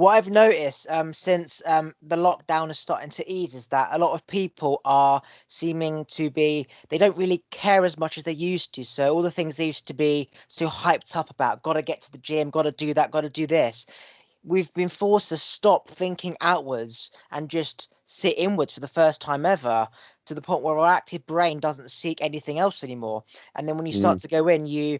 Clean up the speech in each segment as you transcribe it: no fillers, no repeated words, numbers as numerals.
What I've noticed since the lockdown is starting to ease is that a lot of people are seeming to be, they don't really care as much as they used to. So all the things they used to be so hyped up about, got to get to the gym, got to do that, got to do this. We've been forced to stop thinking outwards and just sit inwards for the first time ever, to the point where our active brain doesn't seek anything else anymore. And then when you start Mm, to go in, you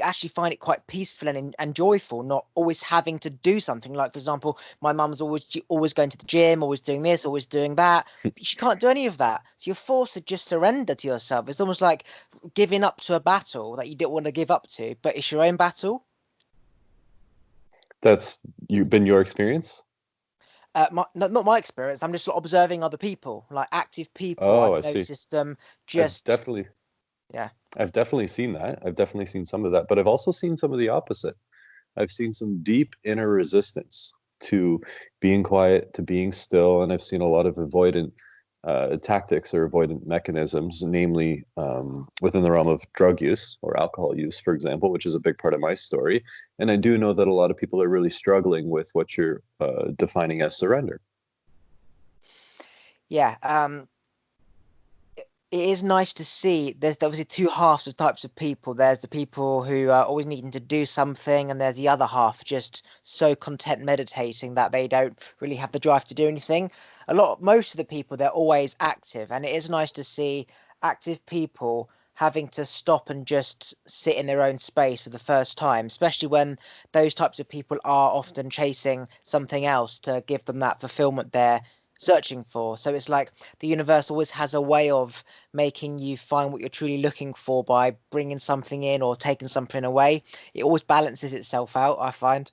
actually find it quite peaceful and joyful, not always having to do something. Like, for example, my mum's always going to the gym, always doing this, always doing that, but she can't do any of that. So you're forced to just surrender to yourself. It's almost like giving up to a battle that you didn't want to give up to, but it's your own battle. that's been your experience? Not my experience. I'm just observing other people, like active people. Oh, I've I see. noticed them I've just, definitely yeah. I've definitely seen that. I've definitely seen some of that, but I've also seen some of the opposite. I've seen some deep inner resistance to being quiet, to being still, and I've seen a lot of avoidant tactics or avoidant mechanisms, namely within the realm of drug use or alcohol use, for example, which is a big part of my story. And I do know that a lot of people are really struggling with what you're defining as surrender. Yeah. It is nice to see there's obviously two halves of types of people. There's the people who are always needing to do something, and there's the other half just so content meditating that they don't really have the drive to do anything. Most of the people, they're always active, and it is nice to see active people having to stop and just sit in their own space for the first time, especially when those types of people are often chasing something else to give them that fulfillment they're searching for. So it's like the universe always has a way of making you find what you're truly looking for by bringing something in or taking something away. It always balances itself out, I find.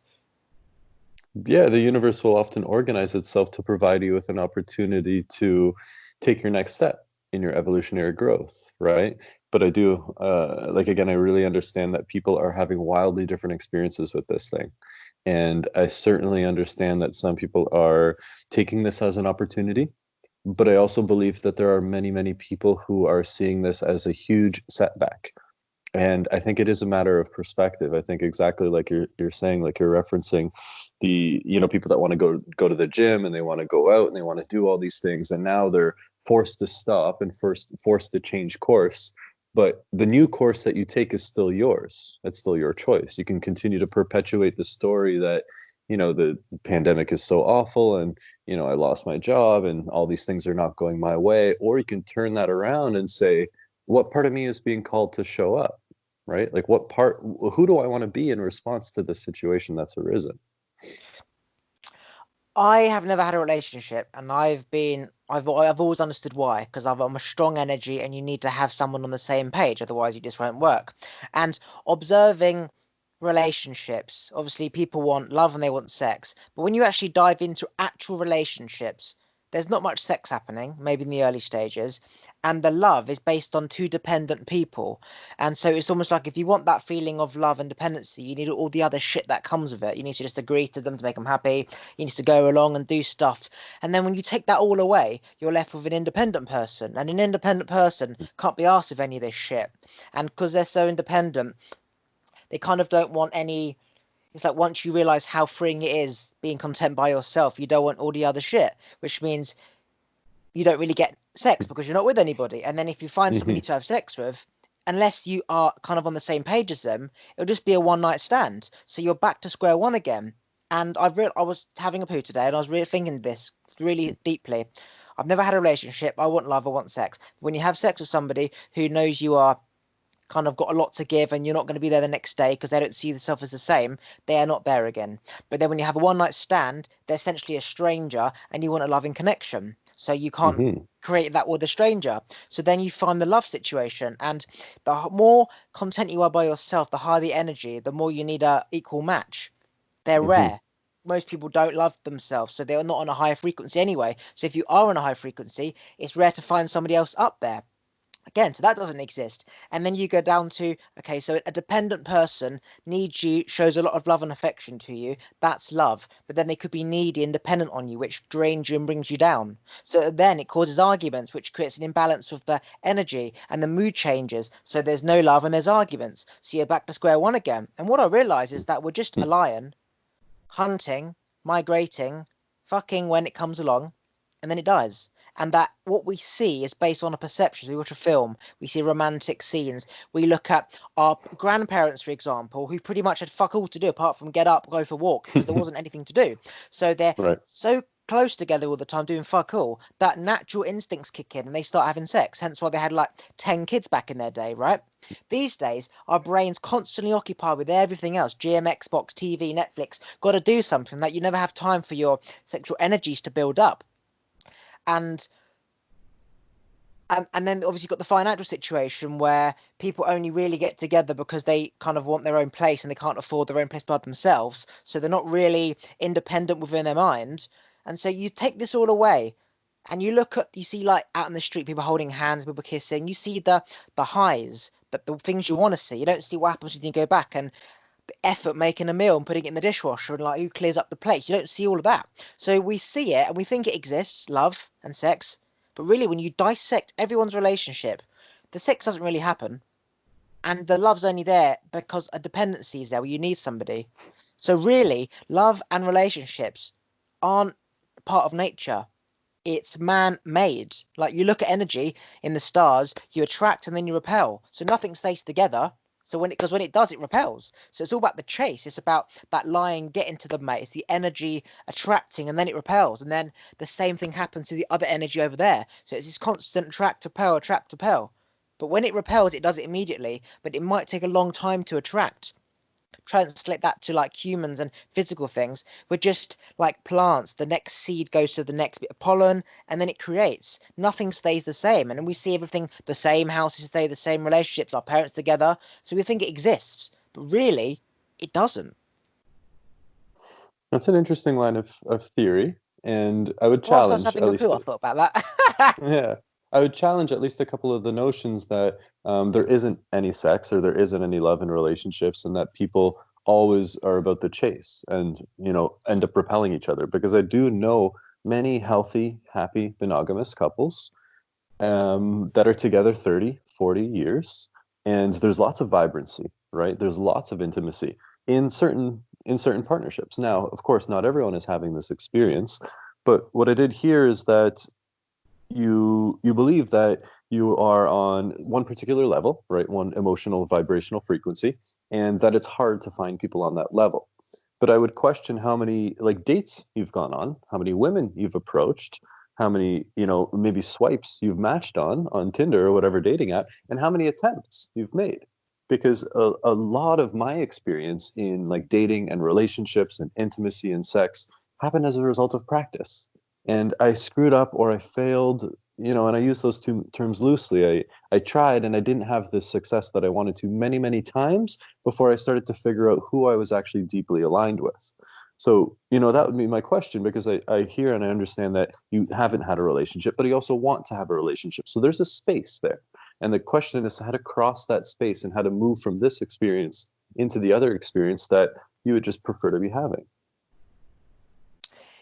Yeah, the universe will often organize itself to provide you with an opportunity to take your next step in your evolutionary growth, right? But I do, like, again, I really understand that people are having wildly different experiences with this thing. And I certainly understand that some people are taking this as an opportunity, but I also believe that there are many, many people who are seeing this as a huge setback. And I think it is a matter of perspective. I think exactly like you're saying, like you're referencing the, people that want to go to the gym and they want to go out and they want to do all these things, and now they're forced to stop and first forced to change course. But the new course that you take is still yours. It's still your choice. You can continue to perpetuate the story that, the pandemic is so awful and, I lost my job and all these things are not going my way. Or you can turn that around and say, what part of me is being called to show up? Right? Like who do I want to be in response to the situation that's arisen? I have never had a relationship, and I've always understood why, because I'm a strong energy, and you need to have someone on the same page, otherwise you just won't work. And observing relationships, obviously people want love and they want sex, but when you actually dive into actual relationships, there's not much sex happening, maybe in the early stages, and the love is based on two dependent people. And so it's almost like if you want that feeling of love and dependency, you need all the other shit that comes with it. You need to just agree to them to make them happy. You need to go along and do stuff. And then when you take that all away, you're left with an independent person. And an independent person can't be asked of any of this shit. And because they're so independent, they kind of don't want any. It's like once you realize how freeing it is being content by yourself, you don't want all the other shit, which means you don't really get sex because you're not with anybody. And then if you find somebody Hmm. to have sex with, unless you are kind of on the same page as them, it'll just be a one night stand. So you're back to square one again. And I was having a poo today, and I was really thinking this really deeply. I've never had a relationship. I want love. I want sex. When you have sex with somebody who knows you are kind of got a lot to give and you're not going to be there the next day because they don't see themselves as the same, they are not there again. But then when you have a one night stand, they're essentially a stranger and you want a loving connection. So you can't Hmm. create that with a stranger. So then you find the love situation. And the more content you are by yourself, the higher the energy, the more you need a equal match. They're Hmm. rare. Most people don't love themselves, so they're not on a higher frequency anyway. So if you are on a high frequency, it's rare to find somebody else up there. Again, so that doesn't exist. And then you go down to, okay, so a dependent person needs you, shows a lot of love and affection to you. That's love. But then they could be needy and dependent on you, which drains you and brings you down. So then it causes arguments, which creates an imbalance of the energy and the mood changes. So there's no love and there's arguments. So you're back to square one again. And what I realize is that we're just a lion hunting migrating, fucking when it comes along, and then it dies. And that what we see is based on a perception. We watch a film, we see romantic scenes. We look at our grandparents, for example, who pretty much had fuck all to do apart from get up, go for walks, because there wasn't anything to do. So they're Right. so close together all the time doing fuck all that natural instincts kick in and they start having sex. Hence why they had like 10 kids back in their day, right? These days, our brains constantly occupied with everything else: GM, Xbox, TV, Netflix. Got to do something that you never have time for your sexual energies to build up. And and then obviously you've got the financial situation where people only really get together because they kind of want their own place and they can't afford their own place by themselves. So they're not really independent within their mind. And so you take this all away and you see like out in the street, people holding hands, people kissing. You see the highs, the things you want to see. You don't see what happens when you go back and the effort making a meal and putting it in the dishwasher and like who clears up the plates. You don't see all of that. So we see it and we think it exists, love and sex. But really, when you dissect everyone's relationship, the sex doesn't really happen. And the love's only there because a dependency is there where you need somebody. So really, love and relationships aren't part of nature. It's man-made. Like you look at energy in the stars, you attract and then you repel. So nothing stays together. So when it does, it repels. So it's all about the chase. It's about that line getting to the mate. It's the energy attracting and then it repels. And then the same thing happens to the other energy over there. So it's this constant attract, repel, attract, repel. But when it repels, it does it immediately. But it might take a long time to attract. Translate that to like humans and physical things. We're just like plants. The next seed goes to the next bit of pollen and then it creates. Nothing stays the same. And we see everything the same, houses stay the same, relationships, our parents together. So we think it exists, but really it doesn't. That's an interesting line of theory, and I would Whilst I was challenge having at a poo, least, I thought about that. yeah, I would challenge at least a couple of the notions that there isn't any sex or there isn't any love in relationships, and that people always are about the chase and end up repelling each other. Because I do know many healthy, happy, monogamous couples that are together 30, 40 years, and there's lots of vibrancy, right? There's lots of intimacy in certain partnerships. Now, of course, not everyone is having this experience, but what I did hear is that you believe that you are on one particular level, right? One emotional vibrational frequency, and that it's hard to find people on that level. But I would question how many like dates you've gone on, how many women you've approached, how many, maybe swipes you've matched on Tinder or whatever dating app, and how many attempts you've made. Because a lot of my experience in like dating and relationships and intimacy and sex happened as a result of practice. And I screwed up or I failed, and I use those two terms loosely. I tried and I didn't have the success that I wanted to many, many times before I started to figure out who I was actually deeply aligned with. So, that would be my question, because I hear and I understand that you haven't had a relationship, but you also want to have a relationship. So there's a space there. And the question is how to cross that space and how to move from this experience into the other experience that you would just prefer to be having.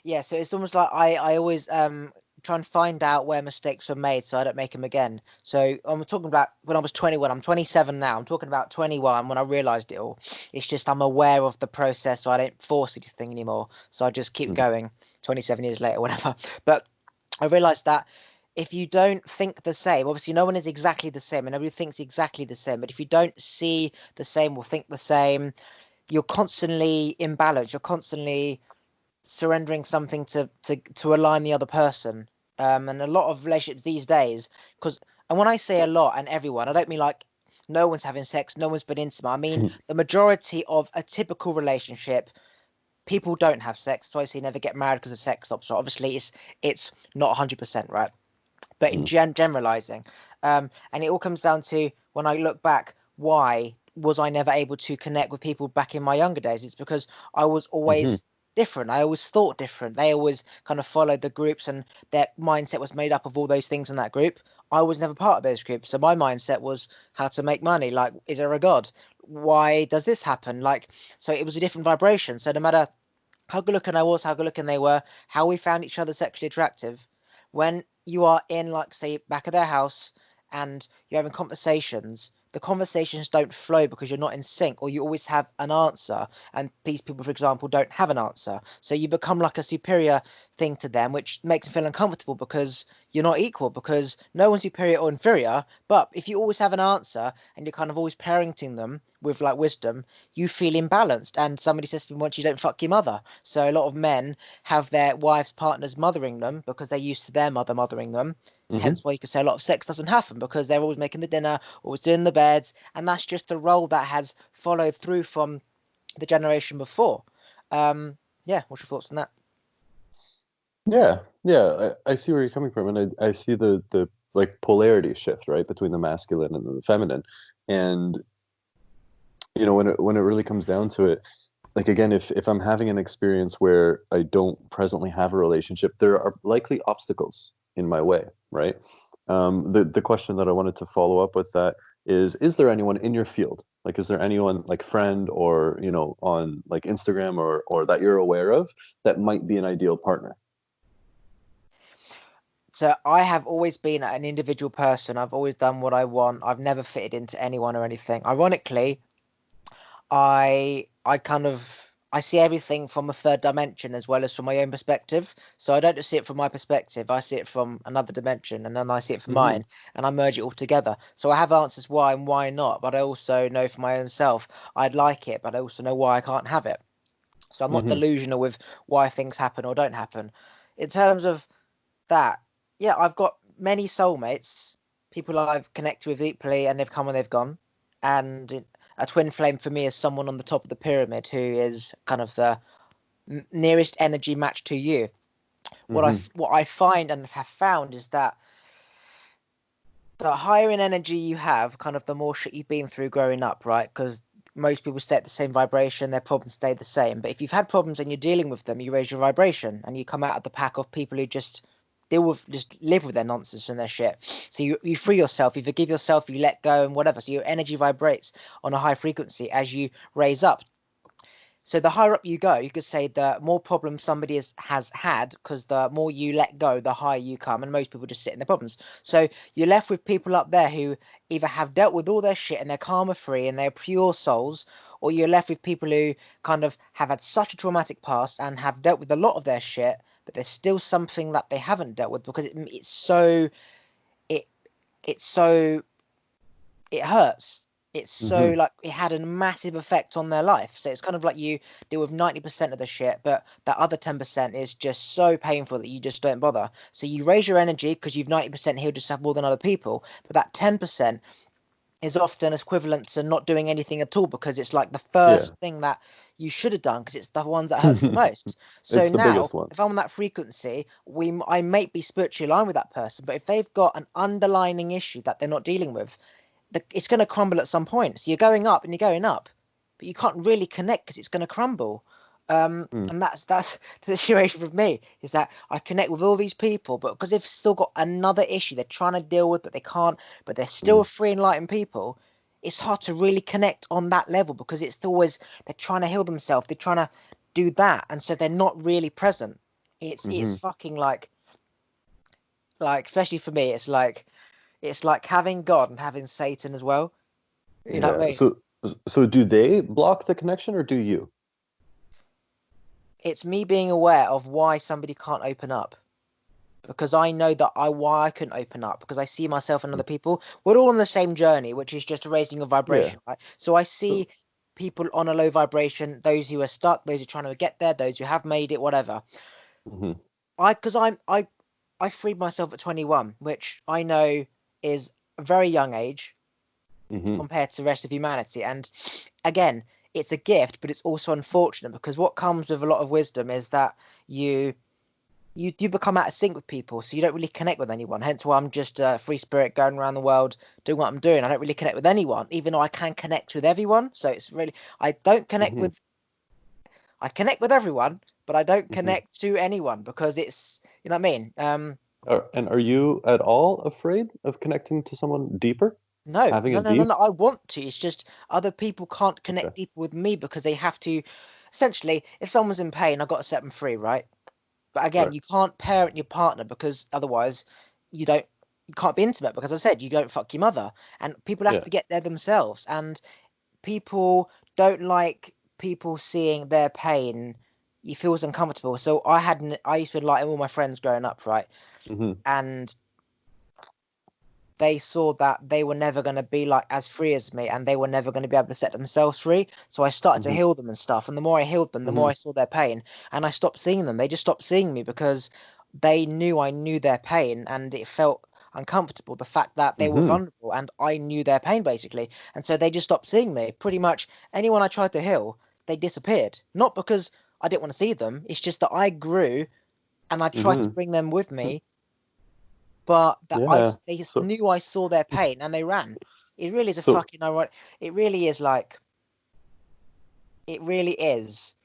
Yeah, so it's almost like I always try and find out where mistakes were made so I don't make them again. So I'm talking about when I was 21. I'm 27 now. I'm talking about 21 when I realized it all. It's just I'm aware of the process, so I don't force anything anymore. So I just keep Mhm. going. 27 years later, whatever. But I realized that if you don't think the same, obviously no one is exactly the same, and nobody thinks exactly the same. But if you don't see the same or think the same, you're constantly imbalanced. You're constantly surrendering something to align the other person. And a lot of relationships these days, because and when I say a lot and everyone, I don't mean like no one's having sex, no one's been intimate. I mean the majority of a typical relationship, people don't have sex. So I say never get married because the sex stops. So obviously it's not 100% right, but in Mhm. generalizing, and it all comes down to when I look back, why was I never able to connect with people back in my younger days? It's because I was Mhm. always different. I always thought different. They always kind of followed the groups, and their mindset was made up of all those things in that group. I was never part of those groups, so my mindset was how to make money. Like, is there a God? Why does this happen? Like, so it was a different vibration. So no matter how good looking I was, how good looking they were, how we found each other sexually attractive. When you are in, like, say, back of their house and you're having conversations, the conversations don't flow because you're not in sync, or you always have an answer, and these people, for example, don't have an answer. So you become like a superior thing to them, which makes them feel uncomfortable because you're not equal, because no one's superior or inferior. But if you always have an answer and you're kind of always parenting them with like wisdom, you feel imbalanced. And somebody says to me once, you don't fuck your mother. So a lot of men have their wives, partners mothering them because they're used to their mother mothering them. Hmm. Hence why you could say a lot of sex doesn't happen, because they're always making the dinner, always doing the beds, and that's just the role that has followed through from the generation before. Yeah, what's your thoughts on that? Yeah, yeah, I see where you're coming from, and I see the like polarity shift, right, between the masculine and the feminine. And when it really comes down to it, like again, if I'm having an experience where I don't presently have a relationship, there are likely obstacles in my way, right? The question that I wanted to follow up with that is there anyone in your field? Like, is there anyone like friend or, on like Instagram or that you're aware of that might be an ideal partner? So I have always been an individual person. I've always done what I want. I've never fitted into anyone or anything. Ironically, I kind of I see everything from a third dimension as well as from my own perspective. So I don't just see it from my perspective, I see it from another dimension, and then I see it from Hmm. mine, and I merge it all together. So I have answers why and why not, but I also know for my own self I'd like it, but I also know why I can't have it. So I'm not Hmm. delusional with why things happen or don't happen. In terms of that, yeah, I've got many soulmates, people I've connected with deeply, and they've come and they've gone. And a twin flame for me is someone on the top of the pyramid who is kind of the nearest energy match to you. Hmm. What I find and have found is that the higher in energy you have, kind of the more shit you've been through growing up, right? Because most people stay at the same vibration, their problems stay the same. But if you've had problems and you're dealing with them, you raise your vibration and you come out of the pack of people who just live with their nonsense and their shit. So you free yourself, you forgive yourself, you let go and whatever. So your energy vibrates on a high frequency as you raise up. So the higher up you go, you could say the more problems somebody has had, because the more you let go, the higher you come, and most people just sit in their problems. So you're left with people up there who either have dealt with all their shit and they're karma free and they're pure souls, or you're left with people who kind of have had such a traumatic past and have dealt with a lot of their shit, but there's still something that they haven't dealt with because it it's so it hurts. It's so Hmm. like it had a massive effect on their life. So it's kind of like you deal with 90% of the shit, but that other 10% is just so painful that you just don't bother. So you raise your energy because you've 90% healed yourself more than other people, but that 10% is often equivalent to not doing anything at all because it's like the Yeah. first thing that you should have done because it's the ones that hurts the most. So It's the now, biggest one. if I'm on that frequency, I may be spiritually aligned with that person, but if they've got an underlying issue that they're not dealing with, it's going to crumble at some point. So you're going up and you're going up, but you can't really connect because it's going to crumble. Mm. And that's the situation with me is that I connect with all these people, but because they've still got another issue they're trying to deal with, but they can't, but they're still Mm. free enlightened people. It's hard to really connect on that level because it's always they're trying to heal themselves, they're trying to do that, and so they're not really present. It's Hmm. fucking like especially for me, it's like having God and having Satan as well. You know what I Yeah. mean? So do they block the connection or do you? It's me being aware of why somebody can't open up because I know that I why I couldn't open up because I see myself and Mm. other people. We're all on the same journey, which is just raising a Yeah. vibration, right? So I So. see people on a low vibration, those who are stuck, those who are trying to get there, those who have made it, whatever. Hmm. Because I freed myself at 21, which I know is a very young age Hmm. compared to the rest of humanity. And again, it's a gift, but it's also unfortunate because what comes with a lot of wisdom is that you you become out of sync with people, so you don't really connect with anyone. Hence why I'm just a free spirit going around the world doing what I'm doing. I don't really connect with anyone, even though I can connect with everyone. So it's really I don't connect Hmm. with I connect with everyone, but I don't Hmm. connect to anyone because it's you know what I mean. And are you at all afraid of connecting to someone deeper? No, Having a deep? no. I want to. It's just other people can't Okay. connect deeper with me because they have to. Essentially, if someone's in pain, I've got to set them free, right? But again, Right. you can't parent your partner because otherwise you don't. you can't be intimate because I said you don't fuck your mother, and people have Yeah. to get there themselves, and people don't like people seeing their pain. You feels uncomfortable. So I used to like all my friends growing up, right? Hmm. And they saw that they were never going to be like as free as me, and they were never going to be able to set themselves free. So I started to Hmm. heal them and stuff, and the more I healed them, the more Hmm. I saw their pain, and I stopped seeing them. They just stopped seeing me because they knew I knew their pain, and it felt uncomfortable, the fact that they were Hmm. vulnerable and I knew their pain basically. And so they just stopped seeing me. Pretty much anyone I tried to heal, they disappeared. Not because I didn't want to see them, it's just that I grew and I tried to Hmm. bring them with me, but that Yeah. they So knew I saw their pain and they ran. It really is a so fucking ironic. It really is like it really is.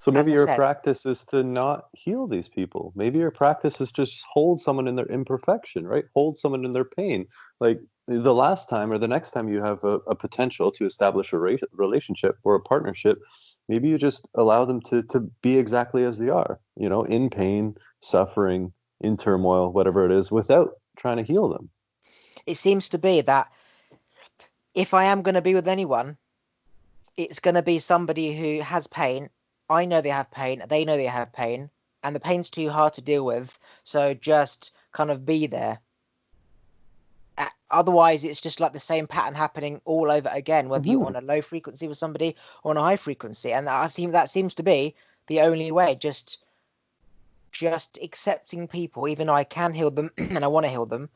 So As maybe I your said, practice is to not heal these people. Maybe your practice is just hold someone in their imperfection, right? Hold someone in their pain. Like the last time or the next time you have a potential to establish a relationship or a partnership, maybe you just allow them to be exactly as they are, in pain, suffering, in turmoil, whatever it is, without trying to heal them. it seems to be that if I am going to be with anyone, it's going to be somebody who has pain. I know they have pain. They know they have pain, and the pain's too hard to deal with. So just kind of be there. Otherwise, it's just like the same pattern happening all over again, whether you're Hmm. on a low frequency with somebody or on a high frequency. And that seems to be the only way. Just accepting people, even though I can heal them and I want to heal them,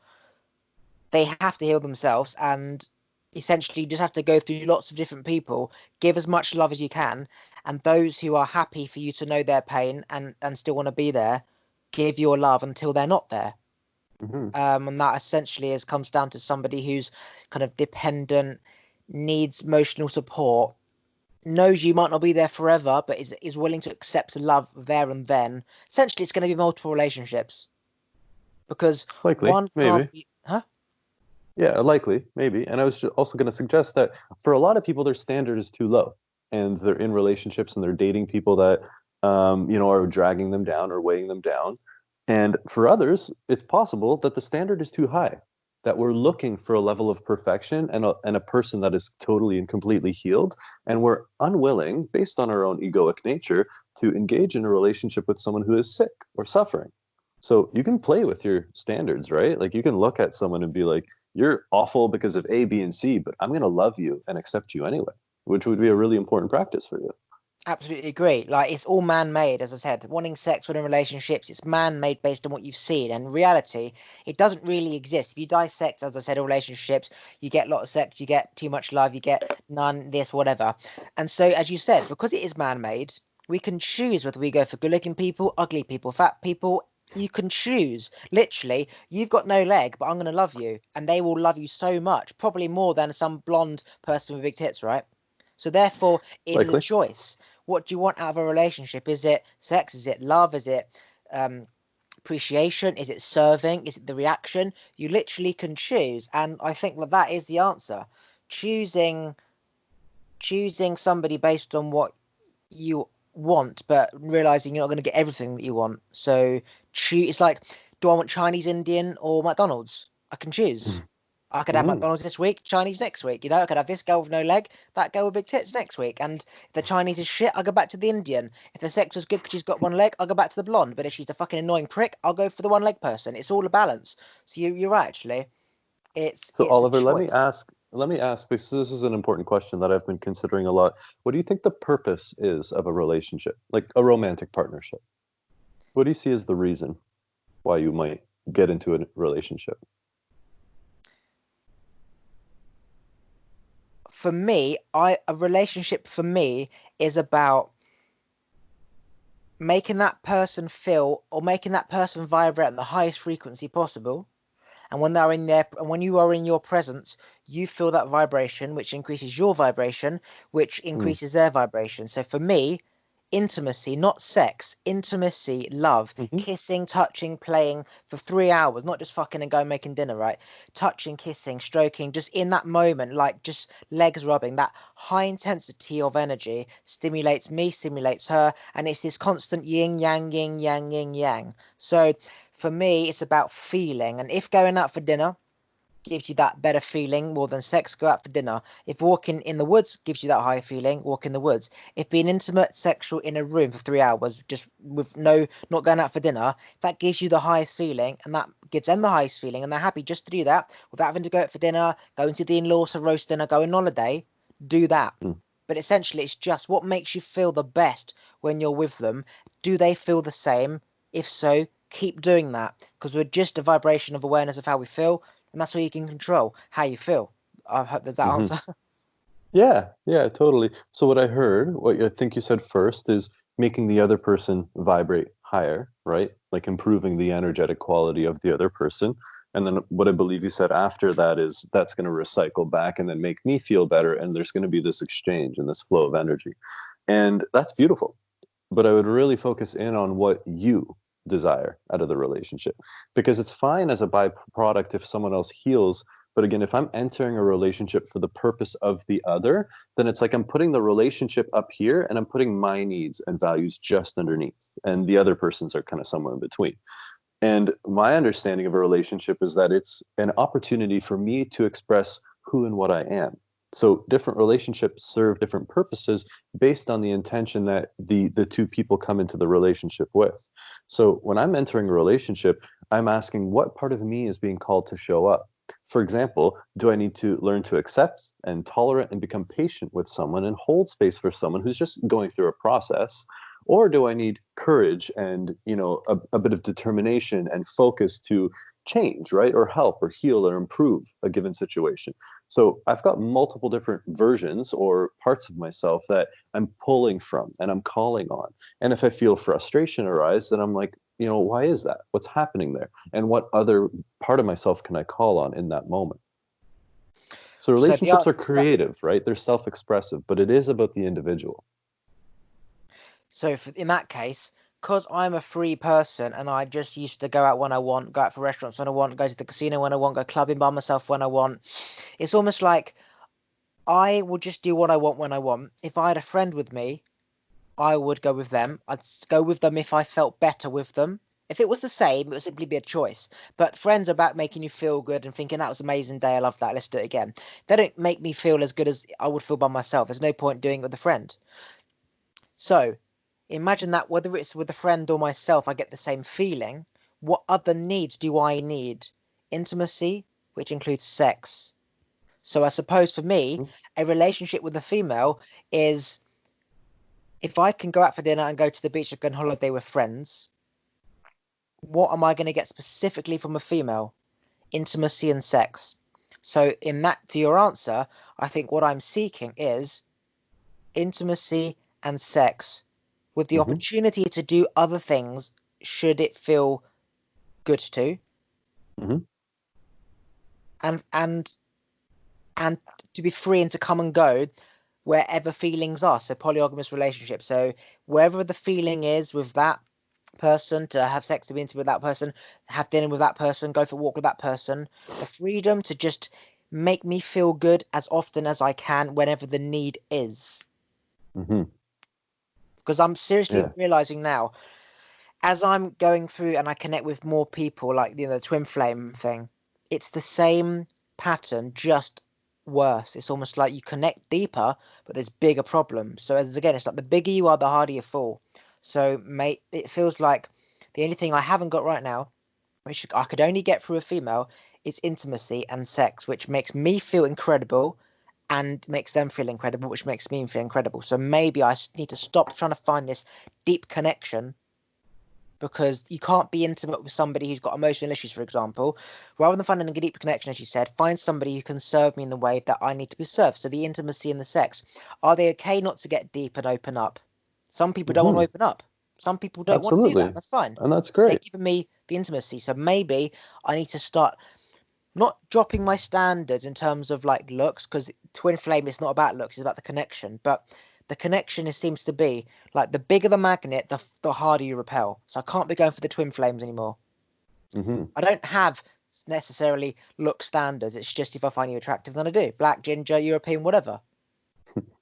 they have to heal themselves, and essentially you just have to go through lots of different people, give as much love as you can, and those who are happy for you to know their pain and still want to be there, give your love until they're not there. Hmm. And that essentially comes down to somebody who's kind of dependent, needs emotional support, knows you might not be there forever, but is willing to accept love there and then. Essentially, it's going to be multiple relationships because Likely, one maybe. can't be, huh? Yeah, likely, maybe. And I was also going to suggest that for a lot of people, their standard is too low, and they're in relationships and they're dating people that, are dragging them down or weighing them down. And for others, it's possible that the standard is too high, that we're looking for a level of perfection and a person that is totally and completely healed, and we're unwilling, based on our own egoic nature, to engage in a relationship with someone who is sick or suffering. So you can play with your standards, right? Like you can look at someone and be like, you're awful because of A, B, and C, but I'm going to love you and accept you anyway, which would be a really important practice for you. Absolutely agree. Like it's all man-made, as I said. Wanting sex, wanting relationships, it's man-made based on what you've seen. And in reality, it doesn't really exist. If you dissect, as I said, relationships, you get a lot of sex, you get too much love, you get none, this, whatever. And so, as you said, because it is man-made, we can choose whether we go for good-looking people, ugly people, fat people. You can choose. Literally, you've got no leg, but I'm going to love you. And they will love you so much, probably more than some blonde person with big tits, right? So therefore, it is a Likely. choice. What do you want out of a relationship? Is it sex? Is it love? Is it um, appreciation? Is it serving? Is it the reaction? You literally can choose, and I think that that is the answer. Choosing choosing somebody based on what you want, but realizing you're not going to get everything that you want. So choose. It's like, do I want Chinese, Indian, or McDonald's? I can choose. I could have Hmm. McDonald's this week, Chinese next week. I could have this girl with no leg, that girl with big tits next week. And if the Chinese is shit, I'll go back to the Indian. If the sex was good because she's got one leg, I'll go back to the blonde. But if she's a fucking annoying prick, I'll go for the one leg person. It's all a balance. So you're right, actually. So It's a Oliver, choice. let me ask, because this is an important question that I've been considering a lot. What do you think the purpose is of a relationship, like a romantic partnership? What do you see as the reason why you might get into a relationship? For me, I a relationship for me is about making that person feel or making that person vibrate at the highest frequency possible. And when they're in there, and when you are in your presence, you feel that vibration, which increases your vibration, which Hmm. increases their vibration. So for me, intimacy, not sex, intimacy, love, Hmm. kissing, touching, playing for 3 hours, not just fucking and going making dinner, right? Touching, kissing, stroking, just in that moment, like just legs rubbing, that high intensity of energy stimulates me, stimulates her, and it's this constant yin yang, yin yang, yin yang. So for me, it's about feeling. And if going out for dinner gives you that better feeling more than sex, go out for dinner. If walking in the woods gives you that high feeling, walk in the woods. If being intimate, sexual in a room for 3 hours, just with not going out for dinner, that gives you the highest feeling, and that gives them the highest feeling, and they're happy just to do that without having to go out for dinner, going to the in-laws for roast dinner, go on holiday, do that. Mm. But essentially, it's just what makes you feel the best when you're with them. Do they feel the same? If so, keep doing that, because we're just a vibration of awareness of how we feel, and that's all you can control, how you feel. I hope there's that Hmm. answer. Yeah, yeah, totally. So what I heard, what I think you said first is making the other person vibrate higher, right? Like improving the energetic quality of the other person. And then what I believe you said after that is that's going to recycle back and then make me feel better. And there's going to be this exchange and this flow of energy. And that's beautiful. But I would really focus in on what you desire out of the relationship, because it's fine as a byproduct if someone else heals. But again, if I'm entering a relationship for the purpose of the other, then it's like I'm putting the relationship up here and I'm putting my needs and values just underneath, and the other person's are kind of somewhere in between. And my understanding of a relationship is that it's an opportunity for me to express who and what I am. So different relationships serve different purposes based on the intention that the two people come into the relationship with. So when I'm entering a relationship, I'm asking what part of me is being called to show up. For example, do I need to learn to accept and tolerate and become patient with someone and hold space for someone who's just going through a process? Or do I need courage and, a bit of determination and focus to change, right? Or help or heal or improve a given situation? So I've got multiple different versions or parts of myself that I'm pulling from and I'm calling on. And if I feel frustration arise, then I'm like, why is that? What's happening there? And what other part of myself can I call on in that moment? So So the relationships are answer to that, creative, right? They're self-expressive, but it is about the individual. in that case, because I'm a free person and I just used to go out when I want, go out for restaurants when I want, go to the casino when I want, go clubbing by myself when I want, it's almost like I will just do what I want when I want. If I had a friend with me, I would go with them. I'd go with them if I felt better with them. If it was the same, it would simply be a choice. But friends are about making you feel good and thinking that was an amazing day. I love that. Let's do it again. They don't make me feel as good as I would feel by myself. There's no point doing it with a friend. So imagine that whether it's with a friend or myself, I get the same feeling. What other needs do I need? Intimacy, which includes sex. So I suppose for me, Mhm. a relationship with a female is if I can go out for dinner and go to the beach and go on holiday with friends, what am I going to get specifically from a female? Intimacy and sex. So, in that, to your answer, I think what I'm seeking is intimacy and sex with the Mhm. opportunity to do other things should it feel good to, Mhm. and and to be free and to come and go wherever feelings are. So polygamous relationship. So wherever the feeling is with that person, to have sex with that person, have dinner with that person, go for a walk with that person, the freedom to just make me feel good as often as I can whenever the need is. Mhm. Because I'm seriously Yeah. realizing now, as I'm going through and I connect with more people, like the twin flame thing, it's the same pattern, just worse. It's almost like you connect deeper, but there's bigger problems. So as again, it's like the bigger you are, the harder you fall. So mate, it feels like the only thing I haven't got right now, which I could only get through a female, is intimacy and sex, which makes me feel incredible and makes them feel incredible, which makes me feel incredible. So maybe I need to stop trying to find this deep connection because you can't be intimate with somebody who's got emotional issues, for example. Rather than finding a deep connection, as you said, find somebody who can serve me in the way that I need to be served. So the intimacy and the sex. Are they okay not to get deep and open up? Some people don't want to Mhm. open up. Some people don't want to do that. Absolutely. That's fine. And that's They're great. giving me the intimacy. So maybe I need to start not dropping my standards in terms of like looks, because twin flame is not about looks, it's about the connection. But the connection seems to be like the bigger the magnet, the harder you repel. So I can't be going for the twin flames anymore. Hmm. I don't have necessarily look standards. It's just if I find you attractive, then I do. Black, ginger, European, whatever.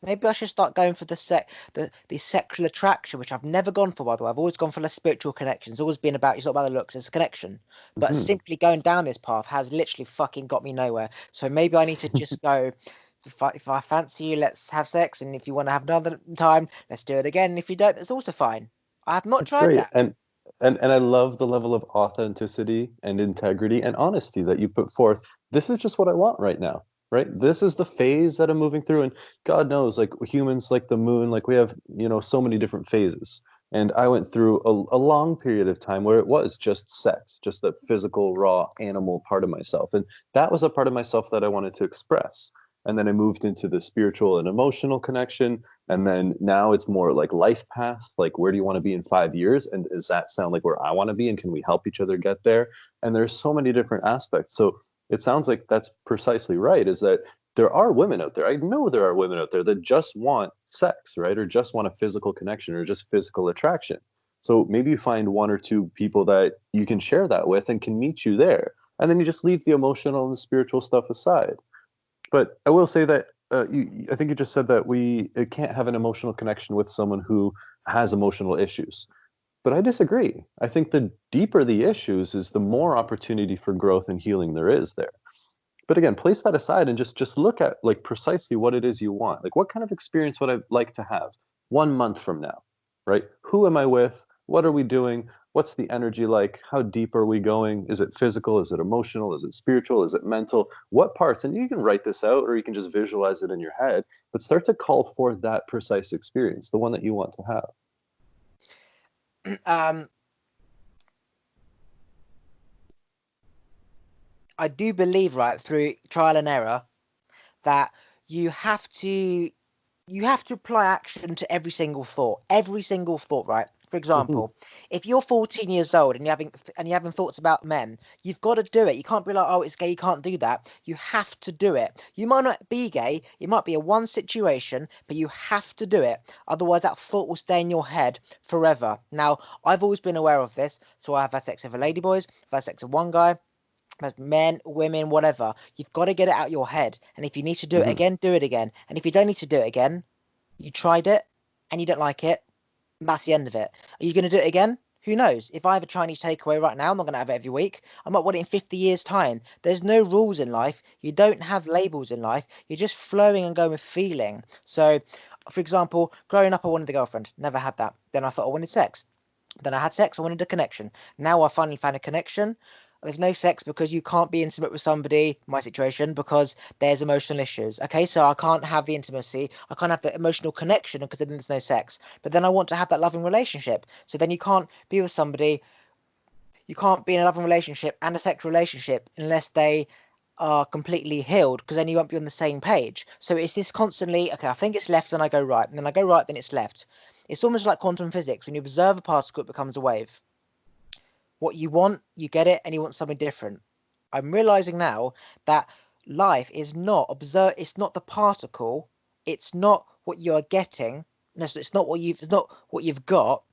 Maybe I should start going for the sexual attraction, which I've never gone for, by the way. I've always gone for the spiritual connection. It's always been about, it's not about the looks, it's a connection. But Hmm. simply going down this path has literally fucking got me nowhere. So maybe I need to just go, if I fancy you, let's have sex. And if you want to have another time, let's do it again. And if you don't, that's also fine. I have not That's tried great. that. And I love the level of authenticity and integrity and honesty that you put forth. This is just what I want right now, right? This is the phase that I'm moving through. And God knows, like humans, like the moon, like we have, so many different phases. And I went through a long period of time where it was just sex, just the physical, raw animal part of myself. And that was a part of myself that I wanted to express. And then I moved into the spiritual and emotional connection, and then now it's more like life path, like where do you want to be in 5 years? And does that sound like where I want to be? And can we help each other get there? And there's so many different aspects. So it sounds like that's precisely right, is that there are women out there. I know there are women out there that just want sex, right? Or just want a physical connection or just physical attraction. So maybe you find one or two people that you can share that with and can meet you there. And then you just leave the emotional and the spiritual stuff aside. But I will say that I think you just said that we can't have an emotional connection with someone who has emotional issues. But I disagree. I think the deeper the issues is the more opportunity for growth and healing there is there. But again, place that aside and just look at like precisely what it is you want. Like what kind of experience would I like to have 1 month from now, right? Who am I with? What are we doing? What's the energy like? How deep are we going? Is it physical? Is it emotional? Is it spiritual? Is it mental? What parts? And you can write this out or you can just visualize it in your head, but start to call for that precise experience, the one that you want to have. Um, I do believe, right, through trial and error, that you have to you have to apply action to every single thought, right? For Hmm. example, if you're 14 years old and you're having thoughts about men, you've got to do it. You can't be like, oh, it's gay, you can't do that. You have to do it. You might not be gay, it might be a one situation, but you have to do it. Otherwise, that thought will stay in your head forever. Now, I've always been aware of this, so I've had sex with a ladyboys, I've had sex with one guy, as men, women, whatever. You've got to get it out of your head. And if you need to do it Hmm. again, do it again. And if you don't need to do it again, you tried it and you don't like it, and that's the end of it. Are you going to do it again? Who knows? If I have a Chinese takeaway right now, I'm not going to have it every week. I might want it in 50 years' time. There's no rules in life. You don't have labels in life. You're just flowing and going with feeling. So, for example, growing up, I wanted a girlfriend. Never had that. Then I thought I wanted sex. Then I had sex. I wanted a connection. Now I finally found a connection. There's no sex because you can't be intimate with somebody, my situation, because there's emotional issues. Okay, so I can't have the intimacy, I can't have the emotional connection because then there's no sex. But then I want to have that loving relationship. So then you can't be with somebody, you can't be in a loving relationship and a sexual relationship unless they are completely healed, because then you won't be on the same page. So it's this constantly, okay, I think it's left, and I go right, and then I go right, then it's left. It's almost like quantum physics. When you observe a particle, it becomes a wave. What you want, you get it, and you want something different. I'm realizing now that life is not observe. It's not the particle. It's not what you are getting. No, so it's not what you've. It's not what you've got.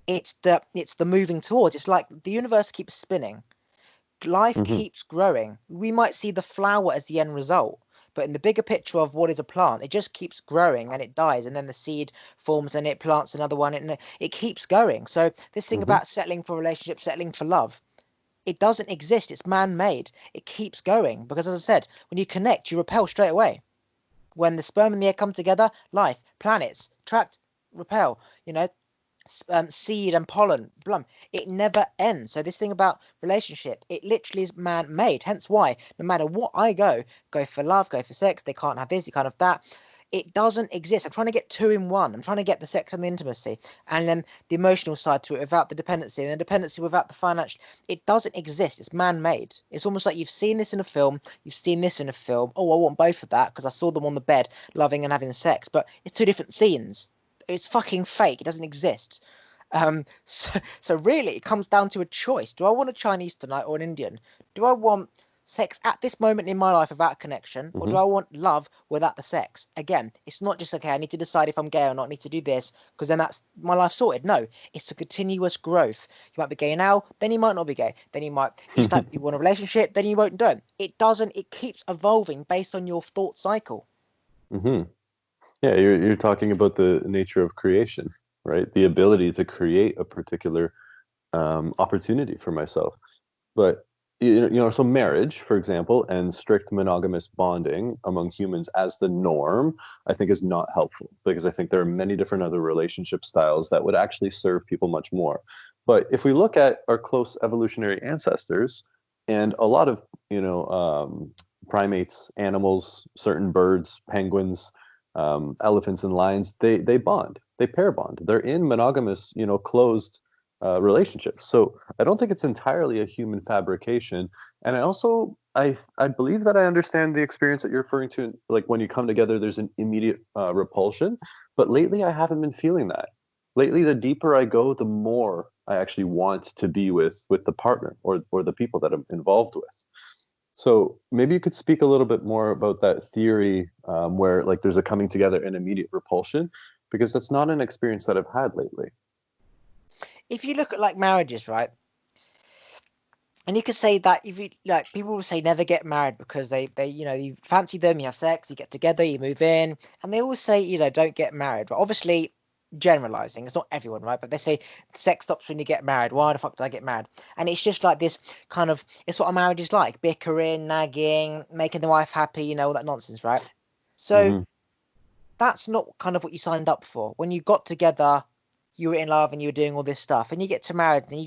It's the moving towards. It's like the universe keeps spinning. Life Hmm. keeps growing. We might see the flower as the end result, but in the bigger picture of what is a plant, it just keeps growing and it dies, and then the seed forms and it plants another one, and it keeps going. So this thing Hmm. about settling for a relationship, settling for love, it doesn't exist. It's man-made. It keeps going because, as I said, when you connect, you repel straight away. When the sperm and the egg come together, life, planets, attract, repel. You know, seed and pollen, blum. It never ends. So this thing about relationship, it literally is man-made. Hence why, no matter what I go for love, go for sex. They can't have this, you can't have that. It doesn't exist. I'm trying to get two in one. I'm trying to get the sex and the intimacy, and then the emotional side to it without the dependency, and the dependency without the financial. It doesn't exist. It's man-made. It's almost like you've seen this in a film, you've seen this in a film. Oh, I want both of that because I saw them on the bed, loving and having sex. But it's two different scenes. It's fucking fake. It doesn't exist. So really, it comes down to a choice. Do I want a Chinese tonight or an Indian? Do I want sex at this moment in my life without connection, or do Hmm. I want love without the sex? Again, it's not just okay, I need to decide if I'm gay or not, I need to do this, because then that's my life sorted. No, it's a continuous growth. You might be gay now, then you might not be gay. Then you might each time you want a relationship, then you won't do it. It doesn't, it keeps evolving based on your thought cycle. Hmm. Yeah, you're talking about the nature of creation, right? The ability to create a particular opportunity for myself. But so marriage, for example, and strict monogamous bonding among humans as the norm, I think is not helpful because I think there are many different other relationship styles that would actually serve people much more. But if we look at our close evolutionary ancestors and a lot of, primates, animals, certain birds, penguins, elephants and lions, they bond, they pair bond. They're in monogamous, closed relationships. So I don't think it's entirely a human fabrication. And I believe that I understand the experience that you're referring to. Like when you come together, there's an immediate repulsion. But lately, I haven't been feeling that. Lately, the deeper I go, the more I actually want to be with the partner or the people that I'm involved with. So maybe you could speak a little bit more about that theory where like there's a coming together and immediate repulsion, because that's not an experience that I've had lately. If you look at like marriages, right? And you could say that if you like, people will say never get married because they you fancy them, you have sex, you get together, you move in, and they always say don't get married. But obviously, generalizing, it's not everyone, right? But they say sex stops when you get married. Why the fuck did I get married? And it's just like this kind of it's what a marriage is like: bickering, nagging, making the wife happy, all that nonsense, right? So Hmm. that's not kind of what you signed up for. When you got together, you were in love and you were doing all this stuff, and you get to married and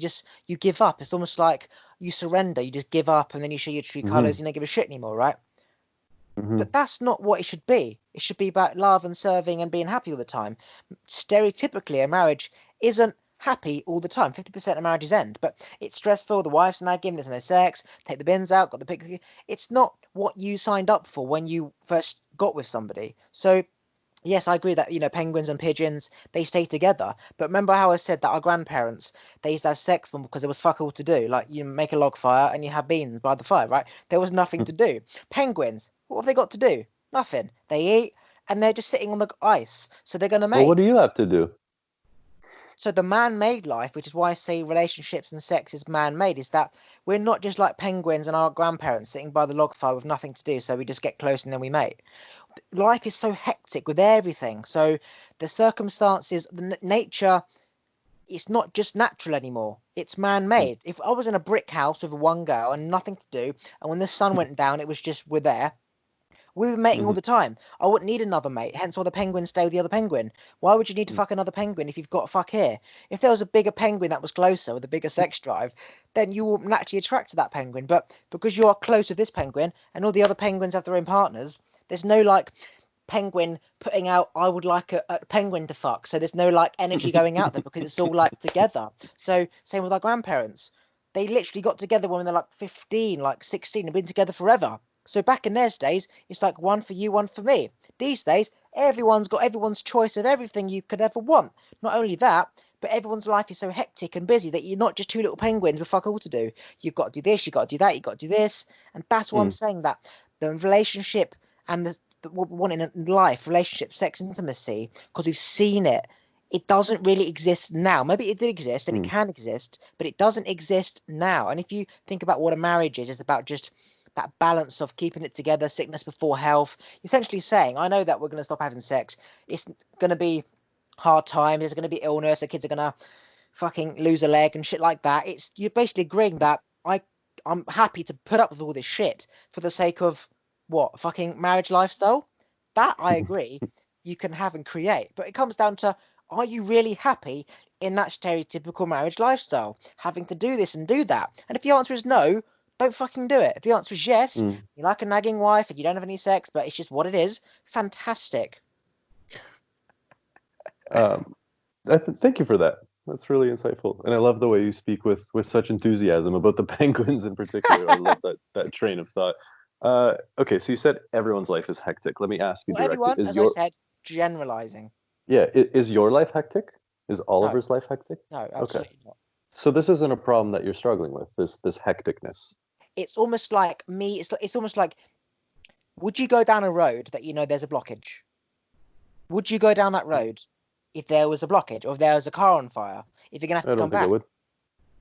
you give up. It's almost like you surrender. You just give up, and then you show your true colors. Hmm. You don't give a shit anymore, right? Hmm. But that's not what it should be. It should be about love and serving and being happy all the time. Stereotypically, a marriage isn't happy all the time. 50% of marriages end, but it's stressful. The wife's nagging, there's no sex, take the bins out, got the pick. It's not what you signed up for when you first got with somebody. So yes, I agree that penguins and pigeons they stay together. But remember how I said that our grandparents they used to have sex because there was fuck all to do. Like you make a log fire and you have beans by the fire, right? There was nothing to do. Penguins, what have they got to do? Nothing. They eat and they're just sitting on the ice, so they're gonna Well, mate. what do you have to do? So the man-made life, which is why I say relationships and sex is man-made, is that we're not just like penguins and our grandparents sitting by the log fire with nothing to do, so we just get close and then we mate. Life is so hectic with everything. So the circumstances, the nature, it's not just natural anymore. It's Mm, man-made. If I was in a brick house with one girl and nothing to do, and when the sun went down, it was just we're there. We were mating all mhm, the time. I wouldn't need another mate. Hence why the penguins stay with the other penguin. Why would you need to mm, fuck another penguin if you've got fuck here? If there was a bigger penguin that was closer with a bigger sex drive, then you will naturally attract to that penguin. But because you are close with this penguin and all the other penguins have their own partners, there's no like penguin putting out I would like a penguin to fuck. So there's no like energy going out there because it's all like together. So same with our grandparents. They literally got together when they're like 15, like 16 and been together forever. So back in those days, it's like one for you, one for me. These days, everyone's got everyone's choice of everything you could ever want. Not only that, but everyone's life is so hectic and busy that you're not just two little penguins with fuck all to do. You've got to do this, you've got to do that, you've got to do this. And that's why I'm mm, saying that the relationship and what we want in life, relationship, sex, intimacy, because we've seen it. It doesn't really exist now. Maybe it did exist and it mm, can exist, but it doesn't exist now. And if you think about what a marriage is, it's about just that balance of keeping it together, sickness before health. Essentially saying, I know that we're going to stop having sex. It's going to be hard times. There's going to be illness. The kids are going to fucking lose a leg and shit like that. It's you're basically agreeing that I'm happy to put up with all this shit for the sake of what fucking marriage lifestyle. That I agree you can have and create, but it comes down to are you really happy in that stereotypical marriage lifestyle, having to do this and do that? And if the answer is no, don't fucking do it. If the answer is yes, mm. you like a nagging wife and you don't have any sex, but it's just what it is, fantastic. Um, thank you for that. That's really insightful, and I love the way you speak with such enthusiasm about the penguins in particular. I love that train of thought. Okay, so you said everyone's life is hectic. Let me ask you Not directly: everyone, Is as I your said, generalizing. is your life hectic? Is No, Oliver's life hectic? no, Okay, absolutely not. so this isn't a problem that you're struggling with. This hecticness. It's almost like me. It's almost like would you go down a road that there's a blockage? Would you go down that road if there was a blockage or if there was a car on fire? If you're gonna have I to don't come think I back? would.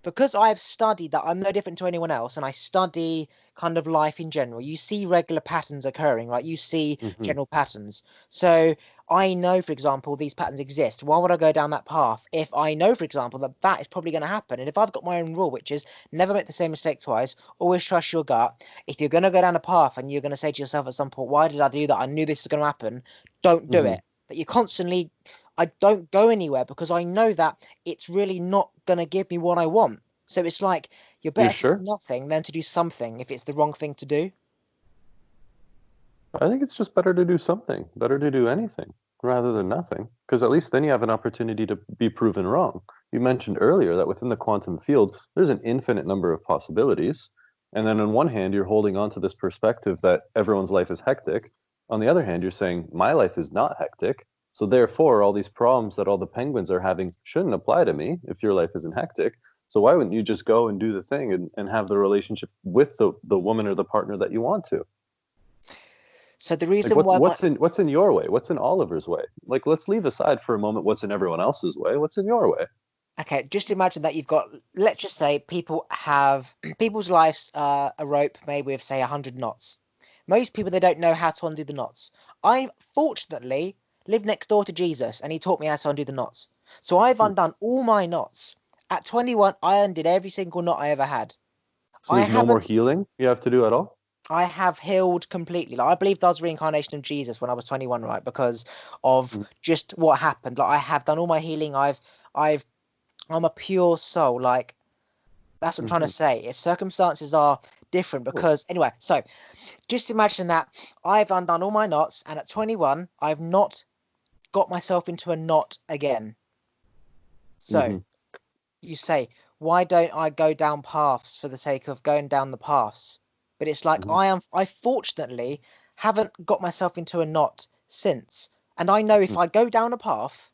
because I've studied that I'm no different to anyone else, and I study kind of life in general, you see regular patterns occurring, right? You see Hmm. general patterns. So I know, for example, these patterns exist. Why would I go down that path if I know, for example, that that is probably going to happen? And if I've got my own rule, which is never make the same mistake twice, always trust your gut. If you're going to go down a path and you're going to say to yourself at some point, why did I do that? I knew this was going to happen. Don't do Hmm. it. But you constantly I don't go anywhere because I know that it's really not going to give me what I want. So it's like you're You're better to do sure? nothing than to do something if it's the wrong thing to do. I think it's just better to do something, better to do anything rather than nothing, because at least then you have an opportunity to be proven wrong. You mentioned earlier that within the quantum field, there's an infinite number of possibilities. And then on one hand, you're holding on to this perspective that everyone's life is hectic. On the other hand, you're saying, my life is not hectic. So therefore, all these problems that all the penguins are having shouldn't apply to me if your life isn't hectic. So why wouldn't you just go and do the thing and have the relationship with the woman or the partner that you want to? So the Like reason why my what's in your way? What's in Oliver's way? Like let's leave aside for a moment what's in everyone else's way. What's in your way? okay, just imagine that you've got, let's just say people have people's lives a rope made with say 100 knots. Most people they don't know how to undo the knots. I fortunately live next door to Jesus and he taught me how to undo the knots. So I've Hmm. undone all my knots. At 21, I undid every single knot I ever had. So I there's no more haven't healing you have to do at all? I have healed completely. Like I believe that was reincarnation of Jesus when I was 21, right? Because of Mm-hmm. just what happened. Like I have done all my healing. I've I'm a pure soul. Like that's what I'm trying to Mm-hmm. say. Its circumstances are different Cool. because anyway, so just imagine that I've undone all my knots and at 21 I've not got myself into a knot again. So Mm-hmm. you say, why don't I go down paths for the sake of going down the paths? But it's like Mm-hmm. I fortunately haven't got myself into a knot since. And I know if I go down a path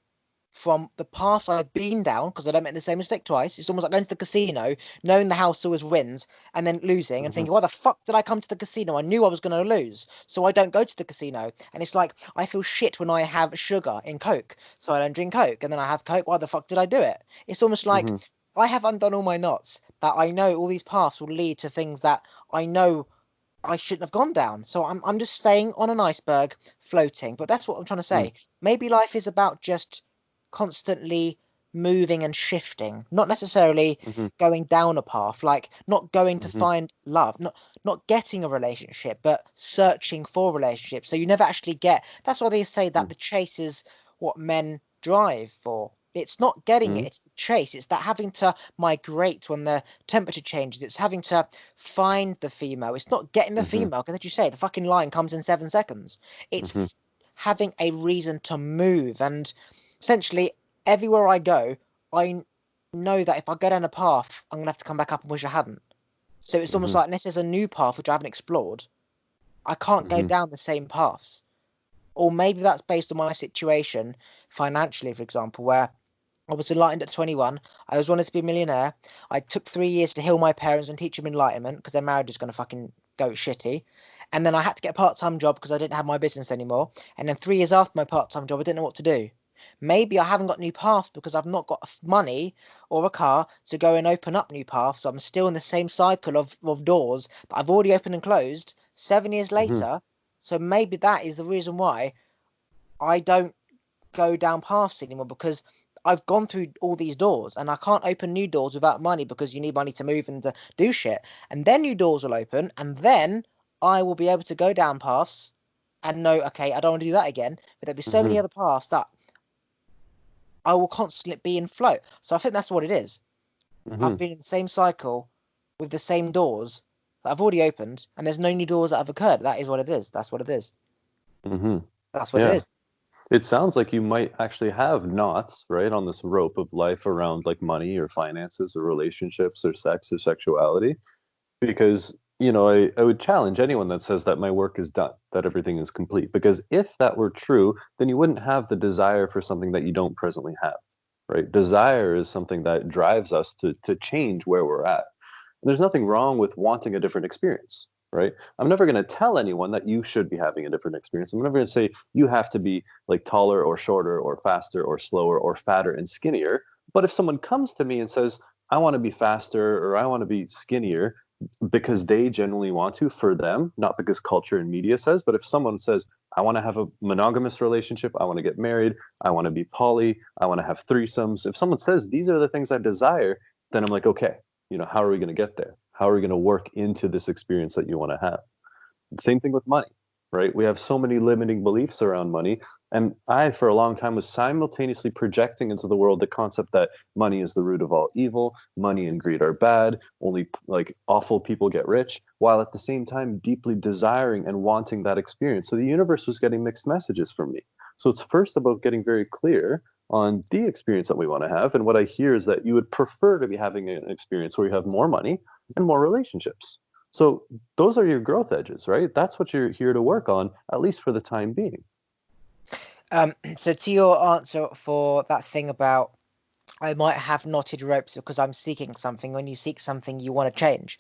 from the paths I've been down, because I don't make the same mistake twice, it's almost like going to the casino, knowing the house always wins, and then losing and Mm-hmm. thinking, why the fuck did I come to the casino? I knew I was going to lose. So I don't go to the casino. And it's like I feel shit when I have sugar in Coke. So I don't drink Coke. And then I have Coke. Why the fuck did I do it? It's almost like Mm-hmm. I have undone all my knots that I know all these paths will lead to things that I know I shouldn't have gone down. So I'm just staying on an iceberg, floating. But that's what I'm trying to say. Maybe life is about just constantly moving and shifting, not necessarily Mm-hmm. going down a path, like not going to Mm-hmm. find love, not getting a relationship, but searching for relationships. So you never actually get. That's why they say that the chase is what men drive for. It's not getting Mm-hmm. it, it's the chase. It's that having to migrate when the temperature changes. It's having to find the female. It's not getting the Mm-hmm. female, because as you say, the fucking lion comes in 7 seconds. It's Mm-hmm. having a reason to move. And essentially, everywhere I go, I know that if I go down a path, I'm gonna have to come back up and wish I hadn't. So it's almost Mm-hmm. like unless there's a new path which I haven't explored, I can't go Mm-hmm. down the same paths. Or maybe that's based on my situation financially, for example, where I was enlightened at 21. I was wanted to be a millionaire. I took 3 years to heal my parents and teach them enlightenment because their marriage is going to fucking go shitty. And then I had to get a part-time job because I didn't have my business anymore. And then 3 years after my part-time job, I didn't know what to do. Maybe I haven't got new paths because I've not got money or a car to go and open up new paths. So I'm still in the same cycle of doors that I've already opened and closed 7 years Mm-hmm. later. So maybe that is the reason why I don't go down paths anymore because I've gone through all these doors and I can't open new doors without money because you need money to move and to do shit. And then new doors will open and then I will be able to go down paths and know, okay, I don't want to do that again. But there'll be so many Mm-hmm. other paths that I will constantly be in flow. So I think that's what it is. I've Mm-hmm. been in the same cycle with the same doors that I've already opened and there's no new doors that have occurred. That is what it is. That's what it is. Mm-hmm. That's what it Yeah. is. It sounds like you might actually have knots, right, on this rope of life around like money or finances or relationships or sex or sexuality. Because, I would challenge anyone that says that my work is done, that everything is complete. Because if that were true, then you wouldn't have the desire for something that you don't presently have, right? Desire is something that drives us to change where we're at. There's nothing wrong with wanting a different experience, right? I'm never going to tell anyone that you should be having a different experience. I'm never going to say you have to be like taller or shorter or faster or slower or fatter and skinnier. But if someone comes to me and says, I want to be faster or I want to be skinnier because they genuinely want to for them, not because culture and media says. But if someone says, I want to have a monogamous relationship, I want to get married, I want to be poly, I want to have threesomes. If someone says these are the things I desire, then I'm like, okay, how are we going to get there? How are we going to work into this experience that you want to have? Same thing with money, right? We have so many limiting beliefs around money. And I, for a long time, was simultaneously projecting into the world the concept that money is the root of all evil, money and greed are bad, only like awful people get rich, while at the same time deeply desiring and wanting that experience. So the universe was getting mixed messages from me. So it's first about getting very clear on the experience that we want to have. And what I hear is that you would prefer to be having an experience where you have more money and more relationships. So those are your growth edges, right? That's what you're here to work on, at least for the time being. So to your answer for that thing about I might have knotted ropes because I'm seeking something. When you seek something, you want to change.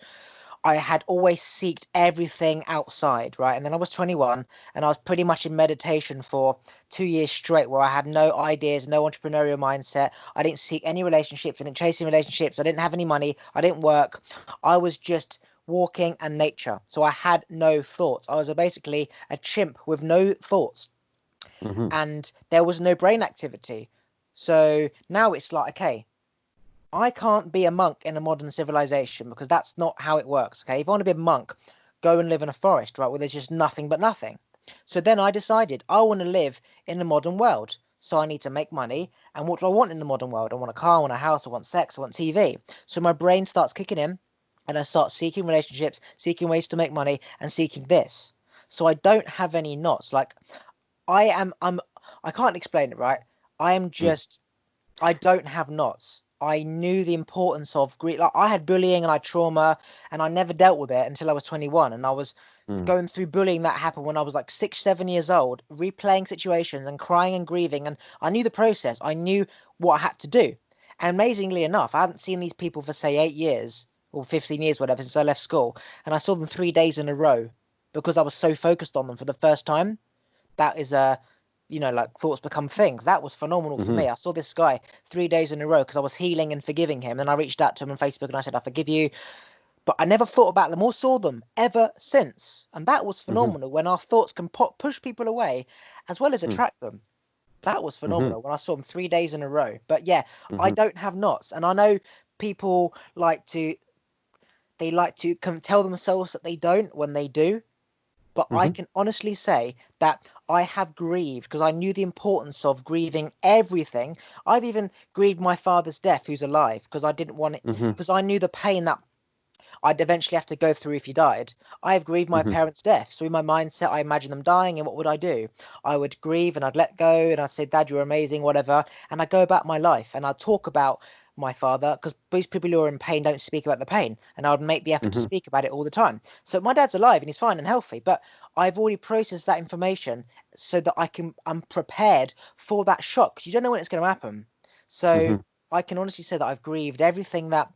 I had always seeked everything outside, right? And then I was 21 and I was pretty much in meditation for 2 years straight where I had no ideas, no entrepreneurial mindset. I didn't seek any relationships. I didn't chase any relationships. I didn't have any money. I didn't work. I was just walking and nature. So I had no thoughts. I was basically a chimp with no thoughts Mm-hmm. and there was no brain activity. So now it's like, okay, I can't be a monk in a modern civilization because that's not how it works. Okay, if I want to be a monk, go and live in a forest, right, where there's just nothing but nothing. So then I decided I want to live in the modern world. So I need to make money. And what do I want in the modern world? I want a car, I want a house, I want sex, I want TV. So my brain starts kicking in and I start seeking relationships, seeking ways to make money, and seeking this. So I don't have any knots. Like I can't explain it, right? I am just I don't have knots. I knew the importance of grief. Like I had bullying and I had trauma, and I never dealt with it until I was 21. And I was Mm-hmm. going through bullying that happened when I was like 6, 7 years old, replaying situations and crying and grieving. And I knew the process. I knew what I had to do. And amazingly enough, I hadn't seen these people for say 8 years or 15 years, whatever, since I left school. And I saw them 3 days in a row because I was so focused on them for the first time. That is a like thoughts become things. That was phenomenal for Mm-hmm. me. I saw this guy 3 days in a row because I was healing and forgiving him. And I reached out to him on Facebook and I said, I forgive you. But I never thought about them or saw them ever since. And that was Mm-hmm. phenomenal when our thoughts can push people away as well as attract them. That was Mm-hmm. phenomenal when I saw them 3 days in a row. But yeah, I Mm-hmm. don't have knots. And I know people they like to tell themselves that they don't when they do. But I Mm-hmm. can honestly say that I have grieved because I knew the importance of grieving everything. I've even grieved my father's death, who's alive, because I didn't want it, Mm-hmm. because I knew the pain that I'd eventually have to go through if he died. I have grieved my Mm-hmm. parents' death. So in my mindset, I imagine them dying, and what would I do? I would grieve and I'd let go and I'd say, Dad, you're amazing, whatever. And I'd go about my life and I'd talk about my father because most people who are in pain don't speak about the pain. And I would make the effort to Mm-hmm. speak about it all the time. So my dad's alive and he's fine and healthy, but I've already processed that information so that I'm prepared for that shock because you don't know when it's going to happen. So Mm-hmm. I can honestly say that I've grieved everything that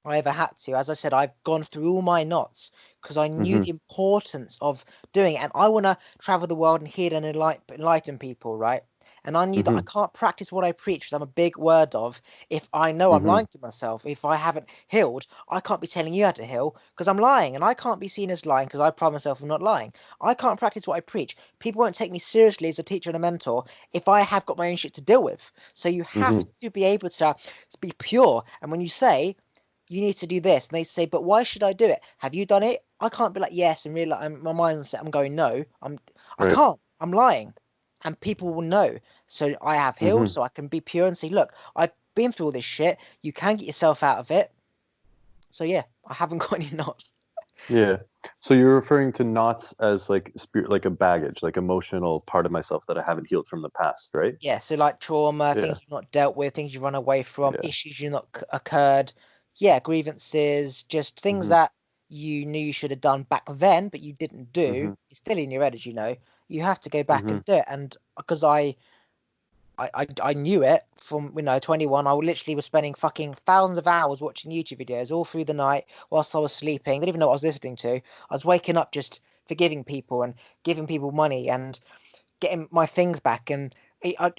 I ever had to. As I said, I've gone through all my knots because I knew Mm-hmm. the importance of doing it. And I want to travel the world and heal and enlighten people, right? And I knew that I Mm-hmm. can't practice what I preach because I'm a big word of if I know I'm Mm-hmm. lying to myself. If I haven't healed, I can't be telling you how to heal because I'm lying. And I can't be seen as lying because I pride myself on not lying. I can't practice what I preach. People won't take me seriously as a teacher and a mentor if I have got my own shit to deal with. So you have Mm-hmm. to be able to be pure. And when you say, you need to do this. And they say, but why should I do it? Have you done it? I can't be like, yes, and really, like, my mindset, I'm going, no, I Right. can't. I'm lying. And people will know. So I have healed, Mm-hmm. so I can be pure and say, look, I've been through all this shit. You can get yourself out of it. So yeah, I haven't got any knots. Yeah. So you're referring to knots as like spirit, like a baggage, like emotional part of myself that I haven't healed from the past, right? Yeah, so like trauma, Yeah. things you've not dealt with, things you've run away from, Yeah. issues you've not occurred. Yeah, grievances, just things Mm-hmm. that you knew you should have done back then, but you didn't do. Mm-hmm. It's still in your head, as you know. You have to go back Mm-hmm. and do it. And because I knew it from 21. I literally was spending fucking thousands of hours watching YouTube videos all through the night whilst I was sleeping. Didn't even know what I was listening to. I was waking up just forgiving people and giving people money and getting my things back and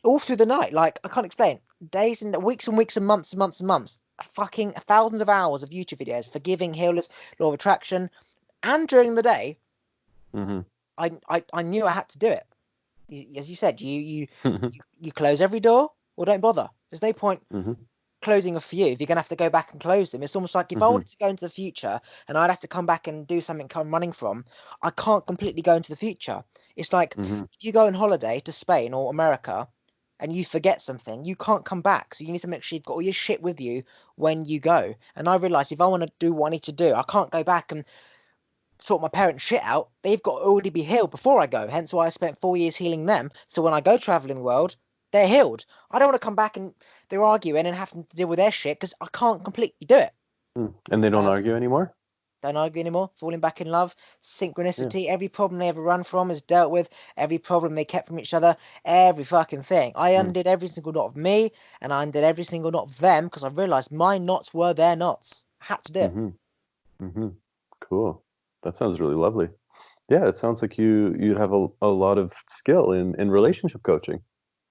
all through the night. Like I can't explain. Days and weeks and weeks and months and months and months. fucking thousands of hours of YouTube videos, forgiving, healers, law of attraction, and during the day, Mm-hmm. I knew I had to do it. As you said, you close every door or don't bother. There's no point Mm-hmm. closing a few if you're gonna have to go back and close them. It's almost like if I Mm-hmm. wanted to go into the future and I'd have to come back and do something I'm running from, I can't completely go into the future. It's like Mm-hmm. if you go on holiday to Spain or America and you forget something, you can't come back. So you need to make sure you've got all your shit with you when you go. And I realized if I want to do what I need to do, I can't go back and sort my parents' shit out. They've got to already be healed before I go. Hence why I spent 4 years healing them. So when I go traveling the world, they're healed. I don't want to come back and they're arguing and having to deal with their shit because I can't completely do it. And they don't Um, argue anymore? don't argue anymore. Falling back in love, Yeah. synchronicity. Every problem they ever run from is dealt with. Every problem they kept from each other. Every fucking thing. I Mm. undid every single knot of me, and I undid every single knot of them because I realized my knots were their knots. I had to do it. Mm-hmm. Mm-hmm. Cool. That sounds really lovely. Yeah, it sounds like you'd have a lot of skill in relationship coaching,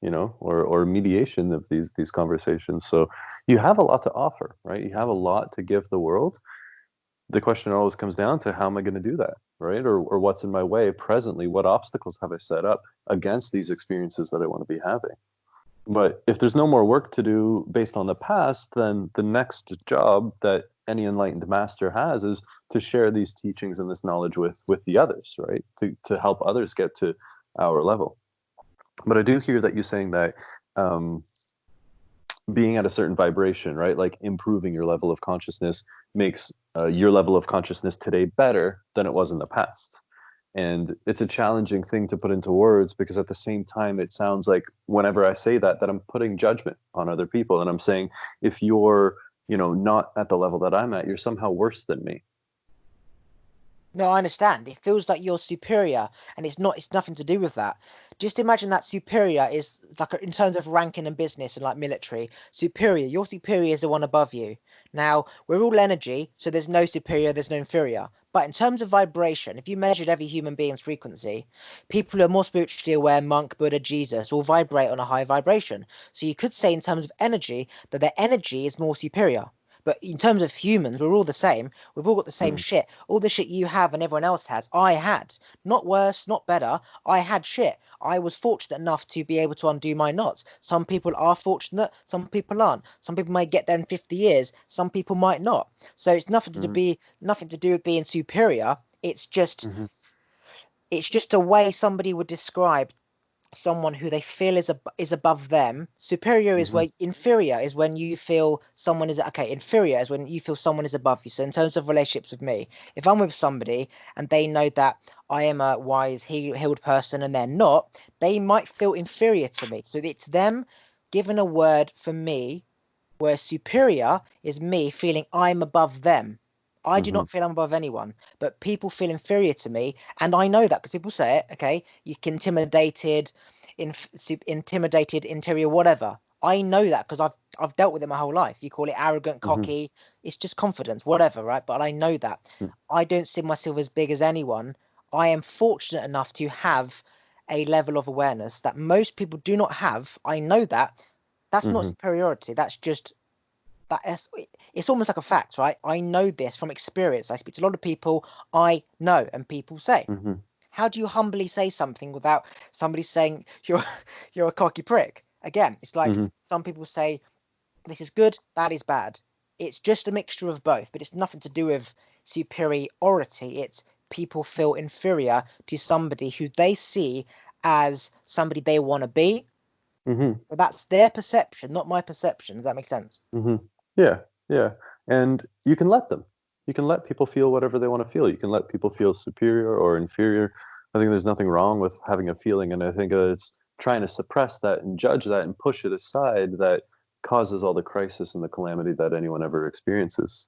or mediation of these conversations. So you have a lot to offer, right? You have a lot to give the world. The question always comes down to how am I going to do that, right? Or what's in my way presently? What obstacles have I set up against these experiences that I want to be having? But if there's no more work to do based on the past, then the next job that any enlightened master has is to share these teachings and this knowledge with the others, right? To help others get to our level. But I do hear that you saying that um, being at a certain vibration, right? Like improving your level of consciousness makes your level of consciousness today better than it was in the past. And it's a challenging thing to put into words because at the same time, it sounds like whenever I say that I'm putting judgment on other people. And I'm saying, if you're, not at the level that I'm at, you're somehow worse than me. No, I understand. It feels like you're superior, and it's not. It's nothing to do with that. Just imagine that superior is like in terms of ranking and business and like military. Superior, your superior is the one above you. Now, we're all energy, so there's no superior, there's no inferior. But in terms of vibration, if you measured every human being's frequency, people who are more spiritually aware, monk, Buddha, Jesus, all vibrate on a high vibration. So you could say in terms of energy that their energy is more superior. But in terms of humans, we're all the same. We've all got the same Mm-hmm. shit. All the shit you have and everyone else has, I had. Not worse, not better. I had shit. I was fortunate enough to be able to undo my knots. Some people are fortunate, some people aren't. Some people might get there in 50 years, some people might not. So it's nothing to do with being superior. Mm-hmm. It's just a way somebody would describe someone who they feel is above them. Superior is Mm-hmm. where inferior is when you feel someone is okay. Inferior is when you feel someone is above you. So in terms of relationships with me, if I'm with somebody and they know that I am a wise, healed person and they're not, they might feel inferior to me. So it's them given a word for me, where superior is me feeling I'm above them. I do Mm-hmm. not feel I'm above anyone, but people feel inferior to me, and I know that because people say it. Okay, you can intimidated, interior, whatever. I know that because I've dealt with it my whole life. You call it arrogant, Mm-hmm. cocky. It's just confidence, whatever, right? But I know that. I don't see myself as big as anyone. I am fortunate enough to have a level of awareness that most people do not have. I know that. That's not Mm-hmm. superiority. That's just that. It's almost like a fact, right? I know this from experience. I speak to a lot of people. I know, and people say, Mm-hmm. how do you humbly say something without somebody saying you're a cocky prick? Again, it's like Mm-hmm. some people say this is good, that is bad. It's just a mixture of both, but it's nothing to do with superiority. It's people feel inferior to somebody who they see as somebody they want to be. Mm-hmm. But that's their perception, not my perception. Does that make sense? Mm-hmm. Yeah, yeah. And you can let them. You can let people feel whatever they want to feel. You can let people feel superior or inferior. I think there's nothing wrong with having a feeling, and I think it's trying to suppress that and judge that and push it aside that causes all the crisis and the calamity that anyone ever experiences.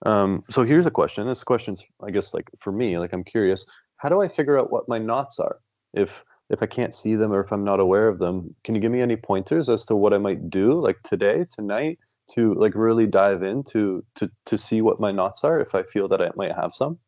So here's a question. This question's, I guess, like for me, like I'm curious, how do I figure out what my knots are? If I can't see them or if I'm not aware of them, can you give me any pointers as to what I might do, like today, tonight, to like really dive into to see what my knots are if I feel that I might have some?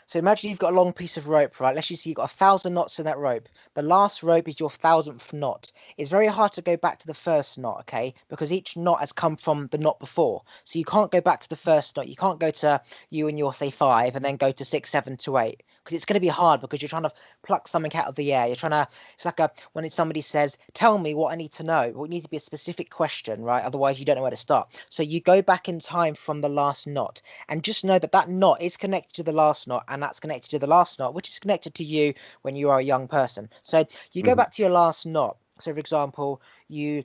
So imagine you've got a long piece of rope, right? Let's just say you've got 1,000 knots in that rope. The last rope is your 1,000th knot. It's very hard to go back to the first knot, okay? Because each knot has come from the knot before. So you can't go back to the first knot. You can't go to you and your, say, five and then go to six, seven to eight. Because it's going to be hard because you're trying to pluck something out of the air. You're trying to, it's like when somebody says, tell me what I need to know. Well, it needs to be a specific question, right? Otherwise, you don't know where to start. So you go back in time from the last knot. And just know that that knot is connected to the last knot, and that's connected to the last knot, which is connected to you when you are a young person. So you go Mm-hmm. back to your last knot. So, for example, your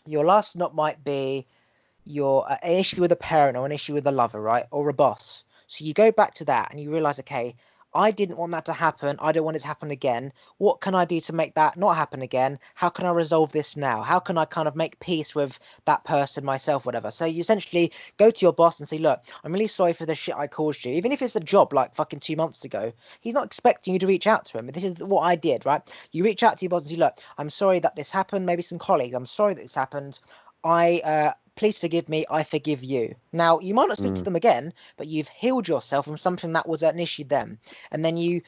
last knot might be your an issue with a parent or an issue with a lover, right? Or a boss. So you go back to that and you realize, okay, I didn't want that to happen. I don't want it to happen again. What can I do to make that not happen again? How can I resolve this now? How can I kind of make peace with that person, myself, whatever? So you essentially go to your boss and say, look, I'm really sorry for the shit I caused you. Even if it's a job like fucking 2 months ago, he's not expecting you to reach out to him. This is what I did, right? You reach out to your boss and say, look, I'm sorry that this happened. Maybe some colleagues, I'm sorry that this happened. Please forgive me, I forgive you. Now, you might not speak to them again, but you've healed yourself from something that was an issue then. And then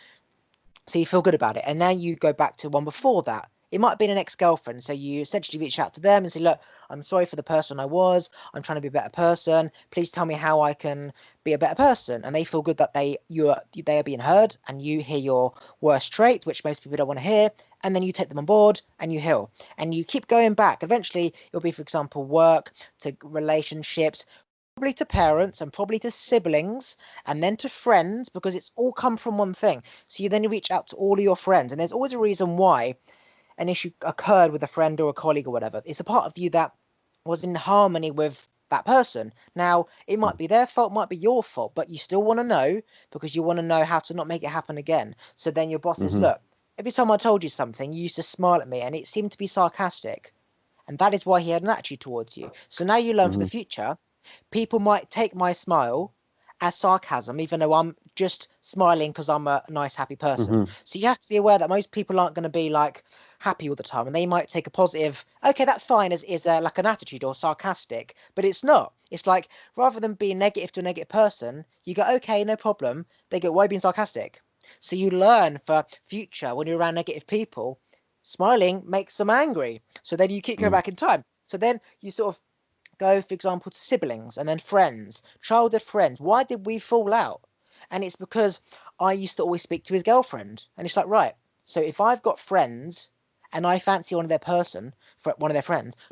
so you feel good about it. And now you go back to one before that. It might have been an ex-girlfriend. So you essentially reach out to them and say, look, I'm sorry for the person I was. I'm trying to be a better person. Please tell me how I can be a better person. And they feel good that they are being heard and you hear your worst trait, which most people don't want to hear. And then you take them on board and you heal. And you keep going back. Eventually, it'll be, for example, work to relationships, probably to parents and probably to siblings and then to friends because it's all come from one thing. So you then reach out to all of your friends, and there's always a reason why an issue occurred with a friend or a colleague or whatever. It's a part of you that was in harmony with that person. Now, it might be their fault, might be your fault, but you still want to know because you want to know how to not make it happen again. So then your boss says, Mm-hmm. look, every time I told you something, you used to smile at me and it seemed to be sarcastic. And that is why he had an attitude towards you. So now you learn for the Mm-hmm. future people might take my smile as sarcasm, even though I'm just smiling because I'm a nice, happy person. Mm-hmm. So you have to be aware that most people aren't going to be like happy all the time, and they might take a positive, okay, that's fine, as is like an attitude or sarcastic, but it's not. It's like rather than being negative to a negative person, you go, okay, no problem. They go, why are you being sarcastic? So you learn for future when you're around negative people, smiling makes them angry. So then you keep going back in time. So then you sort of go, for example, to siblings and then friends, childhood friends. Why did we fall out? And it's because I used to always speak to his girlfriend. And it's like, right, so if I've got friends and I fancy one of their friends,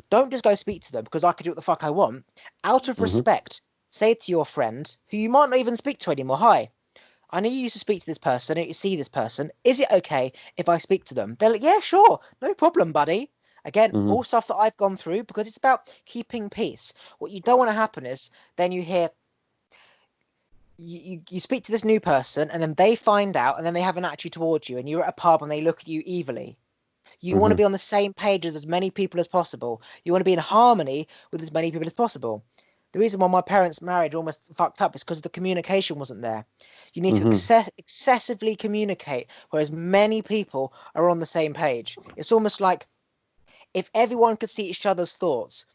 don't just go speak to them because I can do what the fuck I want. Out of Mm-hmm. respect, say to your friend, who you might not even speak to anymore, hi, I know you used to speak to this person, and you see this person. Is it okay if I speak to them? They're like, yeah, sure, no problem, buddy. Again, Mm-hmm. all stuff that I've gone through because it's about keeping peace. What you don't want to happen is then you hear you speak to this new person and then they find out and then they have an attitude towards you and you're at a pub and they look at you evilly. You want to Mm-hmm. be on the same page as many people as possible. You want to be in harmony with as many people as possible. The reason why my parents' marriage almost fucked up is because the communication wasn't there. You need to Mm-hmm. excessively communicate where as many people are on the same page. It's almost like if everyone could see each other's thoughts,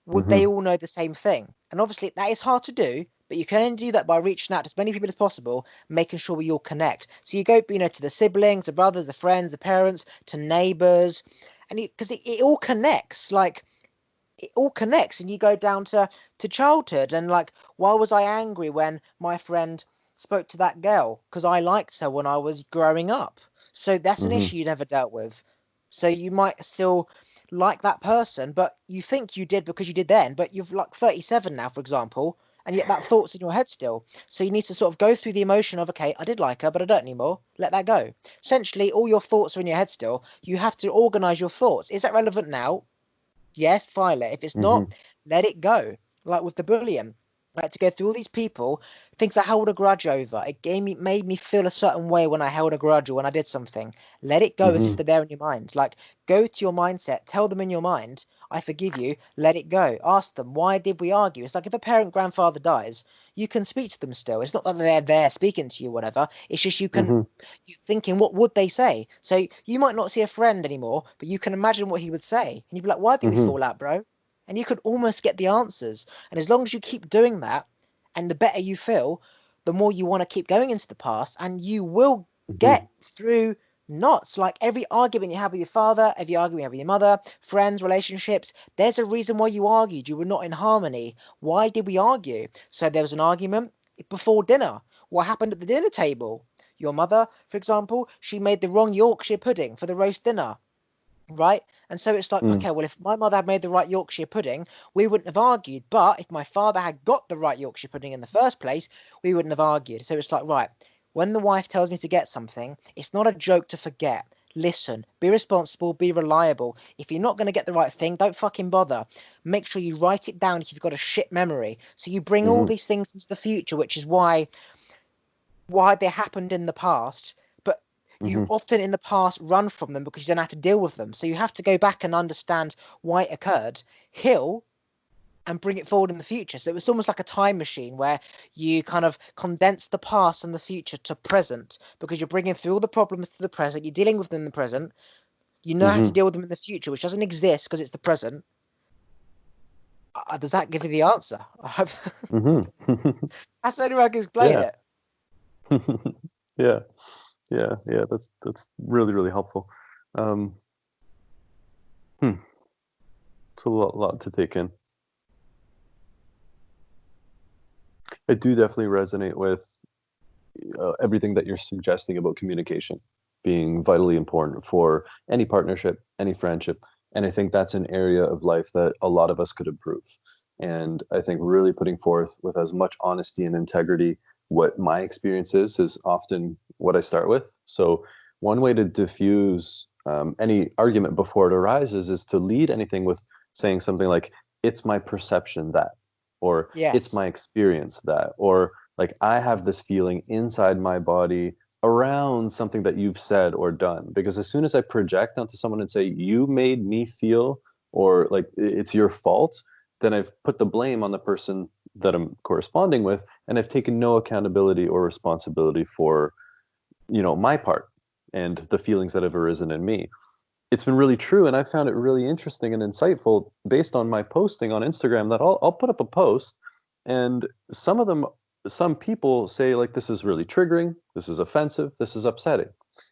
would they Mm-hmm. all know the same thing? And obviously that is hard to do, but you can only do that by reaching out to as many people as possible, making sure we all connect. So you go, to the siblings, the brothers, the friends, the parents, to neighbors, and because it all connects, like it all connects, and you go down to childhood, and like, why was I angry when my friend spoke to that girl? Because I liked her when I was growing up. So that's an Mm-hmm. issue you never dealt with. So you might still like that person, but you think you did because you did then, but you've like 37 now, for example, and yet that thought's in your head still. So you need to sort of go through the emotion of, okay, I did like her, but I don't anymore. Let that go. Essentially, all your thoughts are in your head still. You have to organize your thoughts. Is that relevant now? Yes, file it. If it's Mm-hmm. not, let it go. Like with the bullying. Like to go through all these people, things I held a grudge over. Made me feel a certain way when I held a grudge or when I did something. Let it go as if Mm-hmm. they're there in your mind. Like go to your mindset, tell them in your mind, I forgive you, let it go. Ask them, why did we argue? It's like if a parent grandfather dies, you can speak to them still. It's not that they're there speaking to you, whatever. It's just you thinking, what would they say? So you might not see a friend anymore, but you can imagine what he would say. And you'd be like, why did we Mm-hmm. fall out, bro? And you could almost get the answers. And as long as you keep doing that, and the better you feel, the more you want to keep going into the past, and you will Hmm. get through knots. Like every argument you have with your father, every argument you have with your mother, friends, relationships, there's a reason why you argued. You were not in harmony. Why did we argue? So there was an argument before dinner. What happened at the dinner table? Your mother, for example, she made the wrong Yorkshire pudding for the roast dinner, right? And so it's like, Mm. okay, well, if my mother had made the right Yorkshire pudding, we wouldn't have argued. But if my father had got the right Yorkshire pudding in the first place, we wouldn't have argued. So it's like, right, when the wife tells me to get something, it's not a joke to forget. Listen, be responsible, be reliable. If you're not going to get the right thing, don't fucking bother. Make sure you write it down if you've got a shit memory. So you bring all Hmm. these things into the future, which is why they happened in the past, but you Hmm. often in the past run from them because you don't have to deal with them. So you have to go back and understand why it occurred, heal, and bring it forward in the future. So it's almost like a time machine where you kind of condense the past and the future to present because you're bringing through all the problems to the present, you're dealing with them in the present, you know how to Hmm. deal with them in the future, which doesn't exist because it's the present. Does that give you the answer? Hmm. That's the only way I can explain Yeah. it. Yeah. Yeah. That's really, really helpful. Um, hmm. It's a lot to take in. I do definitely resonate with everything that you're suggesting about communication being vitally important for any partnership, any friendship. And I think that's an area of life that a lot of us could improve. And I think really putting forth with as much honesty and integrity what my experience is often what I start with. So, one way to diffuse any argument before it arises is to lead anything with saying something like, it's my perception that, or it's Yes. my experience that, or like I have this feeling inside my body around something that you've said or done. Because as soon as I project onto someone and say, you made me feel, or like it's your fault, then I've put the blame on the person that I'm corresponding with, and I've taken no accountability or responsibility for, my part and the feelings that have arisen in me. It's been really true, and I found it really interesting and insightful based on my posting on Instagram that I'll put up a post, and some people say like this is really triggering, this is offensive, this is upsetting,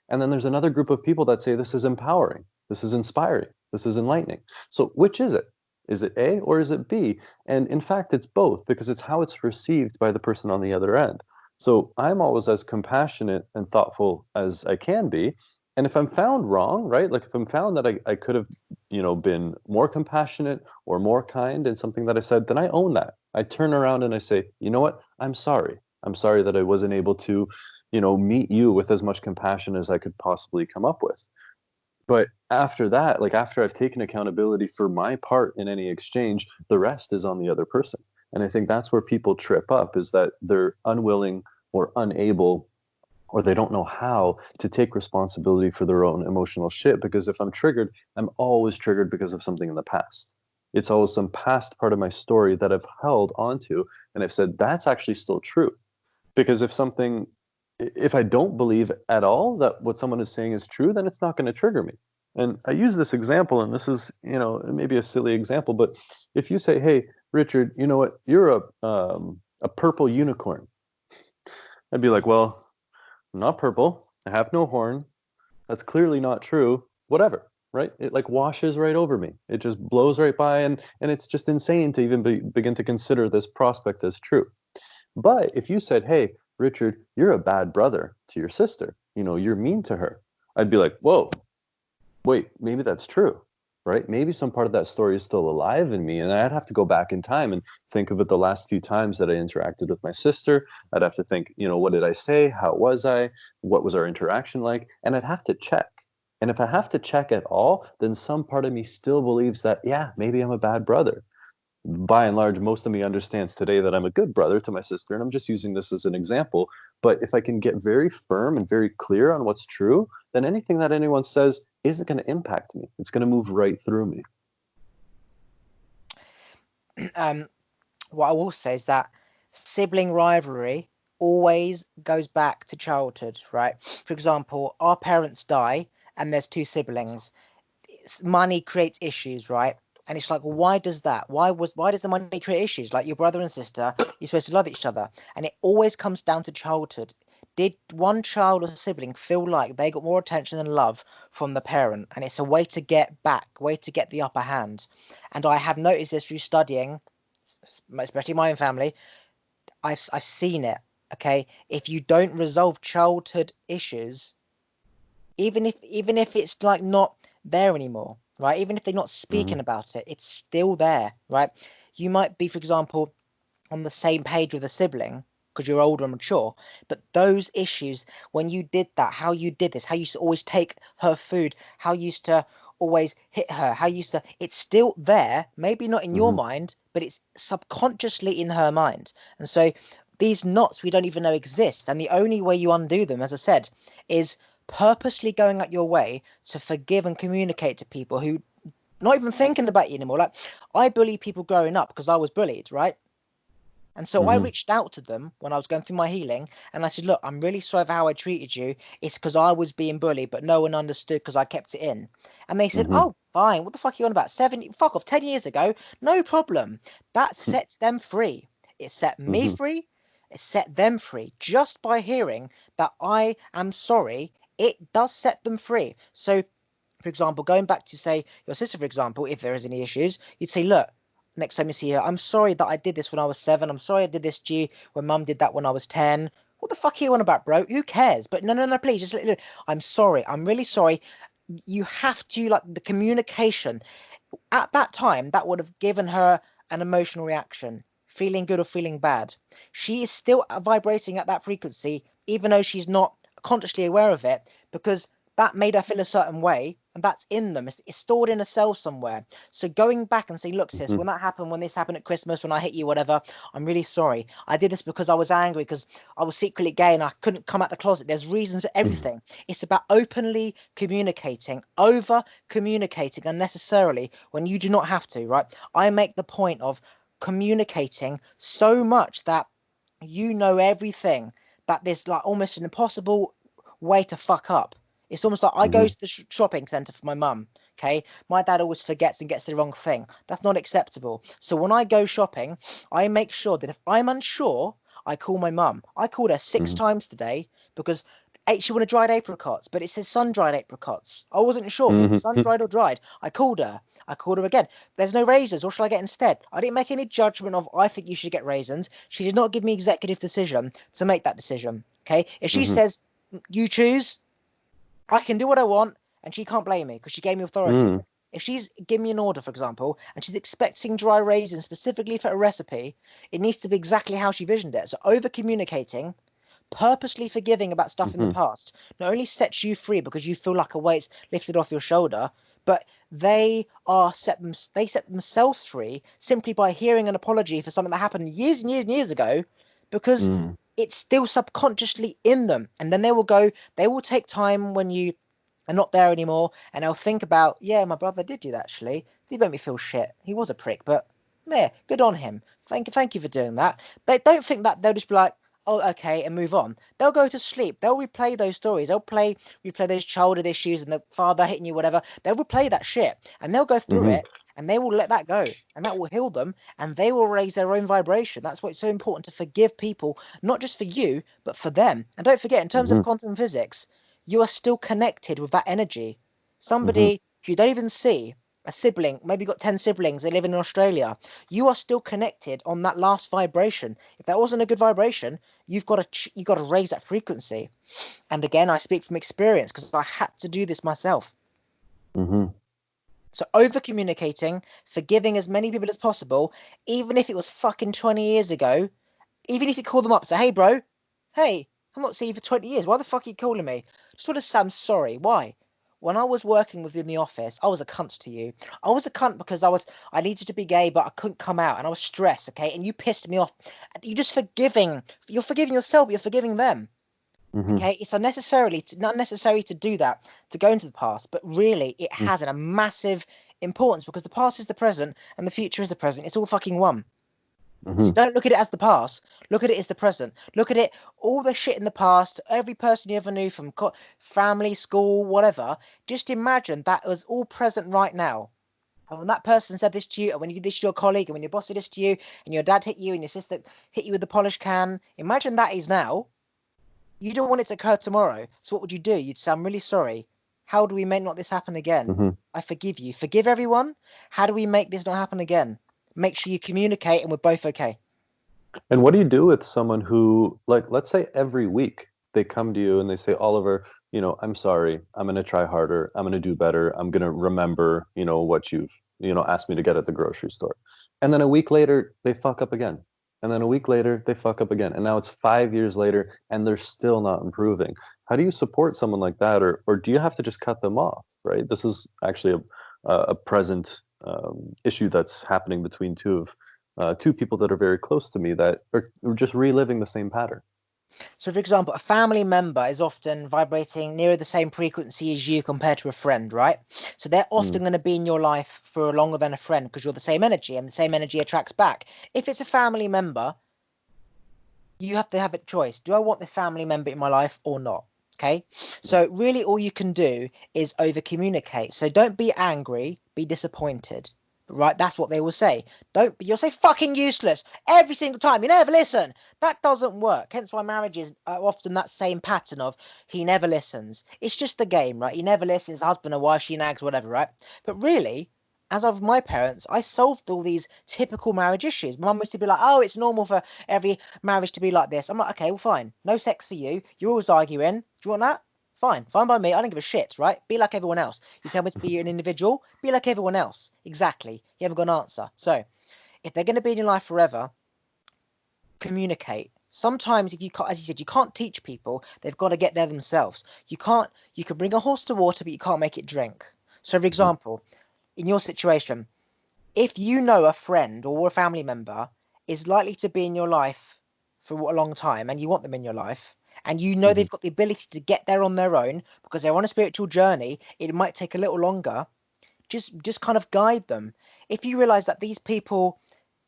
and then there's another group of people that say this is empowering, this is inspiring, this is enlightening. So which is it? Is it A or is it B? And in fact, it's both because it's how it's received by the person on the other end. So I'm always as compassionate and thoughtful as I can be, and if I'm found wrong, right, like if I'm found that I could have, been more compassionate or more kind in something that I said, then I own that. I turn around and I say, you know what? I'm sorry. I'm sorry that I wasn't able to, meet you with as much compassion as I could possibly come up with. But after that, like after I've taken accountability for my part in any exchange, the rest is on the other person. And I think that's where people trip up is that they're unwilling or unable or they don't know how to take responsibility for their own emotional shit. Because if I'm triggered, I'm always triggered because of something in the past. It's always some past part of my story that I've held onto. And I've said, that's actually still true. Because if I don't believe at all that what someone is saying is true, then it's not going to trigger me. And I use this example, and this is, maybe a silly example, but if you say, hey, Richard, you know what, you're a purple unicorn, I'd be like, well, I'm not purple. I have no horn. That's clearly not true. Whatever, right? It like washes right over me. It just blows right by, and it's just insane to even begin to consider this prospect as true. But if you said, "Hey, Richard, you're a bad brother to your sister. You're mean to her," I'd be like, "Whoa, wait, maybe that's true." Right? Maybe some part of that story is still alive in me, and I'd have to go back in time and think of it the last few times that I interacted with my sister. I'd have to think, what did I say? How was I? What was our interaction like? And I'd have to check. And if I have to check at all, then some part of me still believes that, yeah, maybe I'm a bad brother. By and large, most of me understands today that I'm a good brother to my sister, and I'm just using this as an example. But if I can get very firm and very clear on what's true, then anything that anyone says isn't going to impact me. It's going to move right through me. um, what I will say is that sibling rivalry always goes back to childhood, right? For example, our parents die and there's two siblings. Money creates issues, right? And it's like, well, why does that? Why does the money create issues? Like your brother and sister, you're supposed to love each other. And it always comes down to childhood. Did one child or sibling feel like they got more attention and love from the parent? And it's a way to get back, way to get the upper hand. And I have noticed this through studying, especially my own family. I've seen it. Okay, if you don't resolve childhood issues, even if it's like not there anymore, right? Even if they're not Mm-hmm. speaking about it, it's still there, right? You might be, for example, on the same page with a sibling because you're older and mature, but those issues, when you did that, how you did this, how you used to always take her food, how you used to always hit her, how you used to, it's still there, maybe not in your Mm-hmm. mind, but it's subconsciously in her mind. And so these knots we don't even know exist, and the only way you undo them, as I said, is purposely going out your way to forgive and communicate to people who not even thinking about you anymore. Like I bully people growing up because I was bullied, right? And so I Mm-hmm. reached out to them when I was going through my healing and I said, look, I'm really sorry for how I treated you. It's because I was being bullied, but no one understood because I kept it in. And they said, Mm-hmm. oh, fine. What the fuck are you on about? Fuck off, 10 years ago. No problem. That sets them free. It set me Mm-hmm. free. It set them free. Just by hearing that I am sorry, it does set them free. So for example, going back to say your sister, for example, if there is any issues, you'd say, look, next time you see her, I'm sorry that I did this when I was 7. I'm sorry I did this to you when mum did that when I was 10. What the fuck are you on about, bro? Who cares? But no, no, no, please, just I'm sorry. I'm really sorry. You have to, like, the communication. At that time, that would have given her an emotional reaction, feeling good or feeling bad. She is still vibrating at that frequency, even though she's not consciously aware of it, because that made her feel a certain way, and that's in them. It's stored in a cell somewhere. So going back and saying, look, sis, Mm-hmm. when that happened, when this happened at Christmas, when I hit you, whatever, I'm really sorry. I did this because I was angry, because I was secretly gay and I couldn't come out the closet. There's reasons for everything. It's about openly communicating, over communicating unnecessarily when you do not have to, right? I make the point of communicating so much that you know everything, that there's like almost an impossible way to fuck up. It's almost like I go Mm-hmm. to the shopping centre for my mum. Okay, my dad always forgets and gets the wrong thing. That's not acceptable. So when I go shopping, I make sure that if I'm unsure, I call my mum. I called her six Mm-hmm. times today because she wanted dried apricots, but it says sun-dried apricots. I wasn't sure if it was Mm-hmm. sun-dried or dried. I called her. I called her again. There's no raisins. What shall I get instead? I didn't make any judgment of I think you should get raisins. She did not give me executive decision to make that decision. Okay, if she Mm-hmm. says you choose, I can do what I want, and she can't blame me because she gave me authority. Mm-hmm. If she's giving me an order, for example, and she's expecting dry raisins specifically for a recipe, it needs to be exactly how she visioned it. So over communicating, purposely forgiving about stuff in the Mm-hmm. past, not only sets you free because you feel like a weight's lifted off your shoulder, but they set themselves free simply by hearing an apology for something that happened years and years and years ago, because Mm-hmm. it's still subconsciously in them. And then they will take time when you are not there anymore, and they'll think about, yeah, my brother did do that actually. He made me feel shit. He was a prick, but yeah, good on him. Thank you for doing that. They don't think that. They'll just be like, oh, okay, and move on. They'll go to sleep. They'll replay those stories. Replay those childhood issues and the father hitting you, whatever. They'll replay that shit and they'll go through Mm-hmm. it and they will let that go and that will heal them and they will raise their own vibration. That's why it's so important to forgive people, not just for you, but for them. And don't forget, in terms of Mm-hmm. quantum physics, you are still connected with that energy. Mm-hmm. Somebody you don't even see, a sibling, maybe you've got 10 siblings, they live in Australia, you are still connected on that last vibration. If that wasn't a good vibration, you've got to raise that frequency. And again, I speak from experience because I had to do this myself. Mm-hmm. So over communicating, forgiving as many people as possible, even if it was fucking 20 years ago, even if you call them up, say, hey, bro, hey, I'm not seeing you for 20 years. Why the fuck are you calling me? Just want to say I'm sorry. Why? When I was working within the office, I was a cunt to you. I was a cunt because I needed to be gay, but I couldn't come out and I was stressed, okay? And you pissed me off. You're just forgiving. You're forgiving yourself, but you're forgiving them. Mm-hmm. Okay, it's not necessary to do that, to go into the past, but really it has a massive importance because the past is the present and the future is the present. It's all fucking one. So Mm-hmm. don't look at it as the past. Look at it as the present. Look at it, all the shit in the past, every person you ever knew from family, school, whatever. Just imagine that was all present right now. And when that person said this to you, and when you did this to your colleague, and when your boss did this to you, and your dad hit you, and your sister hit you with the polish can, imagine that is now. You don't want it to occur tomorrow. So what would you do? You'd say, I'm really sorry. How do we make not this happen again? Hmm. I forgive you. Forgive everyone. How do we make this not happen again? Make sure you communicate and we're both okay. And what do you do with someone who, like, let's say every week they come to you and they say, Oliver, I'm sorry. I'm going to try harder. I'm going to do better. I'm going to remember, what you've, asked me to get at the grocery store. And then a week later, they fuck up again. And then a week later, they fuck up again. And now it's 5 years later and they're still not improving. How do you support someone like that? Or do you have to just cut them off, right? This is actually a present issue that's happening between two people that are very close to me that are just reliving the same pattern. So, for example, a family member is often vibrating nearer the same frequency as you compared to a friend, right? So they're often Mm, going to be in your life for longer than a friend because you're the same energy and the same energy attracts back. If it's a family member, you have to have a choice. Do I want this family member in my life or not? Okay. So really all you can do is over communicate. So don't be angry, be disappointed. Right? That's what they will say. You'll say fucking useless every single time. You never listen. That doesn't work. Hence why marriages are often that same pattern of he never listens. It's just the game, right? He never listens, husband or wife, she nags, whatever, right? But really, as of my parents, I solved all these typical marriage issues. Mum used to be like, oh, it's normal for every marriage to be like this. I'm like, okay, well, fine. No sex for you. You're always arguing. Do you want that? Fine. Fine by me. I don't give a shit, right? Be like everyone else. You tell me to be an individual, be like everyone else. Exactly. You haven't got an answer. So, if they're going to be in your life forever, communicate. Sometimes, if you can't, as you said, you can't teach people. They've got to get there themselves. You can't. You can bring a horse to water, but you can't make it drink. So, for mhm, example, in your situation, if you know a friend or a family member is likely to be in your life for a long time and you want them in your life and you know mhm, they've got the ability to get there on their own because they're on a spiritual journey, it might take a little longer. Just kind of guide them. If you realize that these people,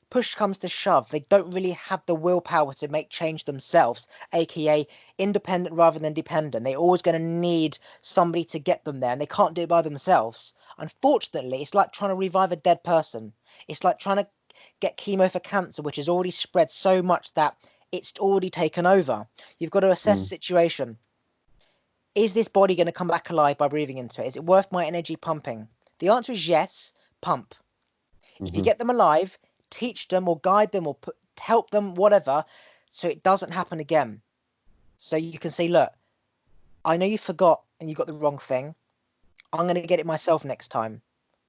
push comes to shove, they don't really have the willpower to make change themselves, aka independent rather than dependent. They're always going to need somebody to get them there, and they can't do it by themselves. Unfortunately, it's like trying to revive a dead person. It's like trying to get chemo for cancer, which has already spread so much that it's already taken over. You've got to assess the mm, situation. Is this body going to come back alive by breathing into it? Is it worth my energy pumping? The answer is yes, pump. If you mhm, get them alive, teach them or guide them or help them, whatever, so it doesn't happen again. So you can say, look, I know you forgot and you got the wrong thing. I'm going to get it myself next time.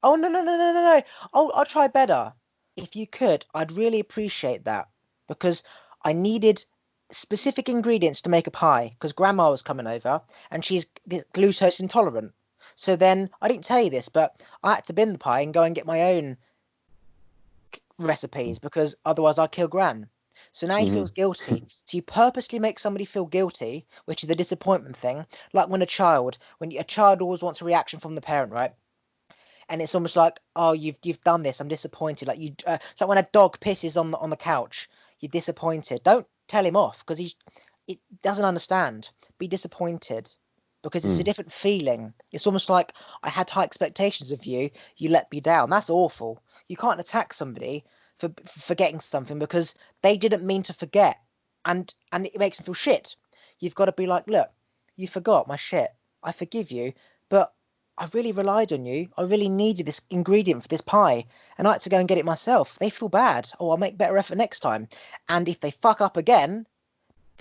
Oh, no, no, no, no, no, no. I'll try better. If you could, I'd really appreciate that because I needed specific ingredients to make a pie because grandma was coming over and she's glucose intolerant. So then I didn't tell you this, but I had to bin the pie and go and get my own recipes because otherwise I'd kill Gran. So now he feels mhm, guilty. So you purposely make somebody feel guilty, which is the disappointment thing. Like a child always wants a reaction from the parent, right? And it's almost like, oh, you've done this. I'm disappointed. It's like when a dog pisses on the couch, you're disappointed. Don't tell him off because it doesn't understand. Be disappointed because it's a mm, different feeling. It's almost like I had high expectations of you. You let me down. That's awful. You can't attack somebody for forgetting something because they didn't mean to forget, and it makes them feel shit. You've got to be like, look, you forgot my shit. I forgive you, but I really relied on you. I really needed this ingredient for this pie, and I had to go and get it myself. They feel bad. Oh, I'll make better effort next time. And if they fuck up again,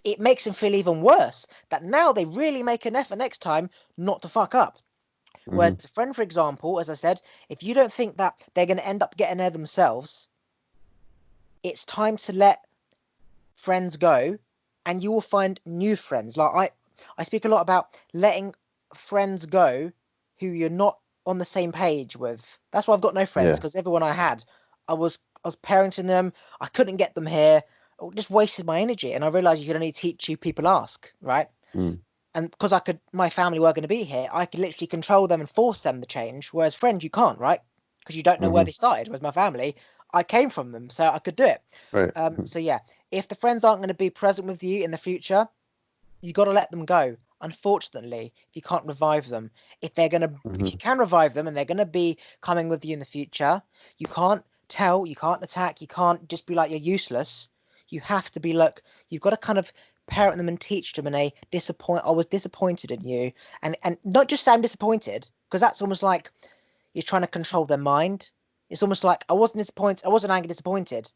it makes them feel even worse. That now they really make an effort next time not to fuck up. Whereas mhm, a friend, for example, as I said, if you don't think that they're going to end up getting there themselves, it's time to let friends go, and you will find new friends. I speak a lot about letting friends go who you're not on the same page with. That's why I've got no friends yeah, because everyone I had, I was parenting them. I couldn't get them here. I just wasted my energy, and I realized you can only teach you people ask, right? mm, And because my family were going to be here, I could literally control them and force them to change. Whereas friends, you can't, right? Because you don't know where mhm, they started. Whereas my family, I came from them, so I could do it. right. So yeah, if the friends aren't going to be present with you in the future, you got to let them go. unfortunately, if you can't revive them, if Hmm. you can revive them and they're gonna be coming with you in the future, you can't tell, you can't attack, you can't just be like you're useless. You have to be like, you've got to kind of parent them and teach them in a I was disappointed in you, and not just say I'm disappointed, because that's almost like you're trying to control their mind. It's almost like I wasn't disappointed, I wasn't angry, disappointed.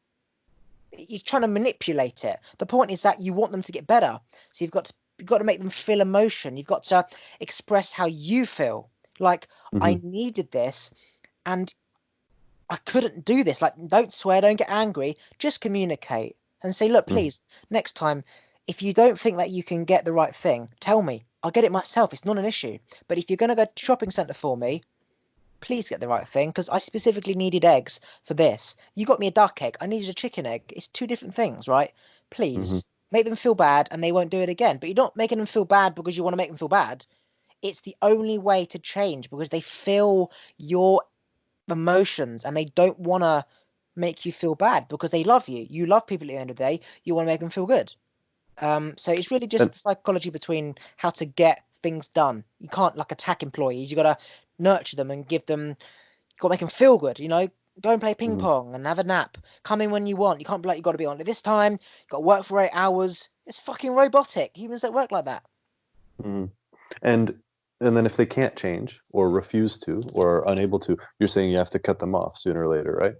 You're trying to manipulate it. The point is that you want them to get better. So you've got to make them feel emotion. You've got to express how you feel. Like, I Hmm. needed this and I couldn't do this. Like, don't swear, don't get angry. Just communicate and say, look, Hmm. please, next time, if you don't think that you can get the right thing, tell me. I'll get it myself. It's not an issue. But if you're going to go to shopping centre for me, please get the right thing because I specifically needed eggs for this. You got me a duck egg. I needed a chicken egg. It's two different things, right? Hmm. Please make them feel bad and they won't do it again. But you're not making them feel bad because you want to make them feel bad. It's the only way to change because they feel your emotions and they don't want to make you feel bad because they love you. You love people at the end of the day. You want to make them feel good. So it's really just And the psychology between how to get things done. You can't like attack employees. You got to nurture them and give them got to make them feel good, you know. Go and play ping mhm, pong and have a nap. Come in when you want. You can't be like you got to be on at this time. You got to work for 8 hours. It's fucking robotic. Humans don't work like that. mhm. And and then if they can't change or refuse to or are unable to, you're saying you have to cut them off sooner or later, right?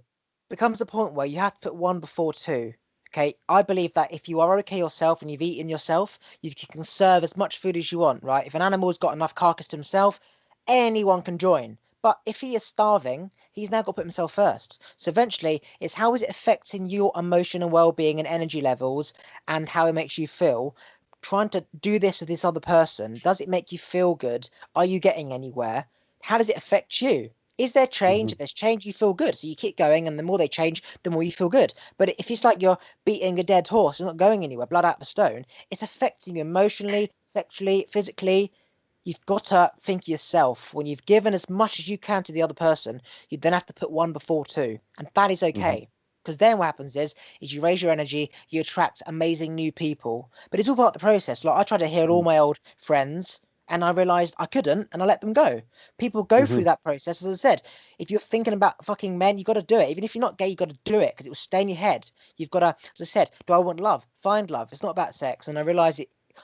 Becomes a point where you have to put one before two. Okay, I believe that if you are okay yourself and you've eaten yourself, you can conserve as much food as you want, right? If an animal's got enough carcass to himself, anyone can join. But if he is starving, he's now got to put himself first. So eventually, it's how is it affecting your emotional well-being and energy levels and how it makes you feel. Trying to do this with this other person, does it make you feel good? Are you getting anywhere? How does it affect you? Is there change? Hmm. If there's change, you feel good. So you keep going, and the more they change, the more you feel good. But if it's like you're beating a dead horse, it's not going anywhere, blood out the stone, it's affecting you emotionally, sexually, physically. You've got to think yourself. When you've given as much as you can to the other person, you then have to put one before two. And that is Hmm. okay. Because then what happens is you raise your energy, you attract amazing new people. But it's all part of the process. Like I tried to heal all Hmm. my old friends and I realized I couldn't and I let them go. People go through Hmm. that process. As I said, if you're thinking about fucking men, you got to do it. Even if you're not gay, you got to do it because it will stay in your head. You've got to, as I said, do I want love? Find love. It's not about sex. And I realized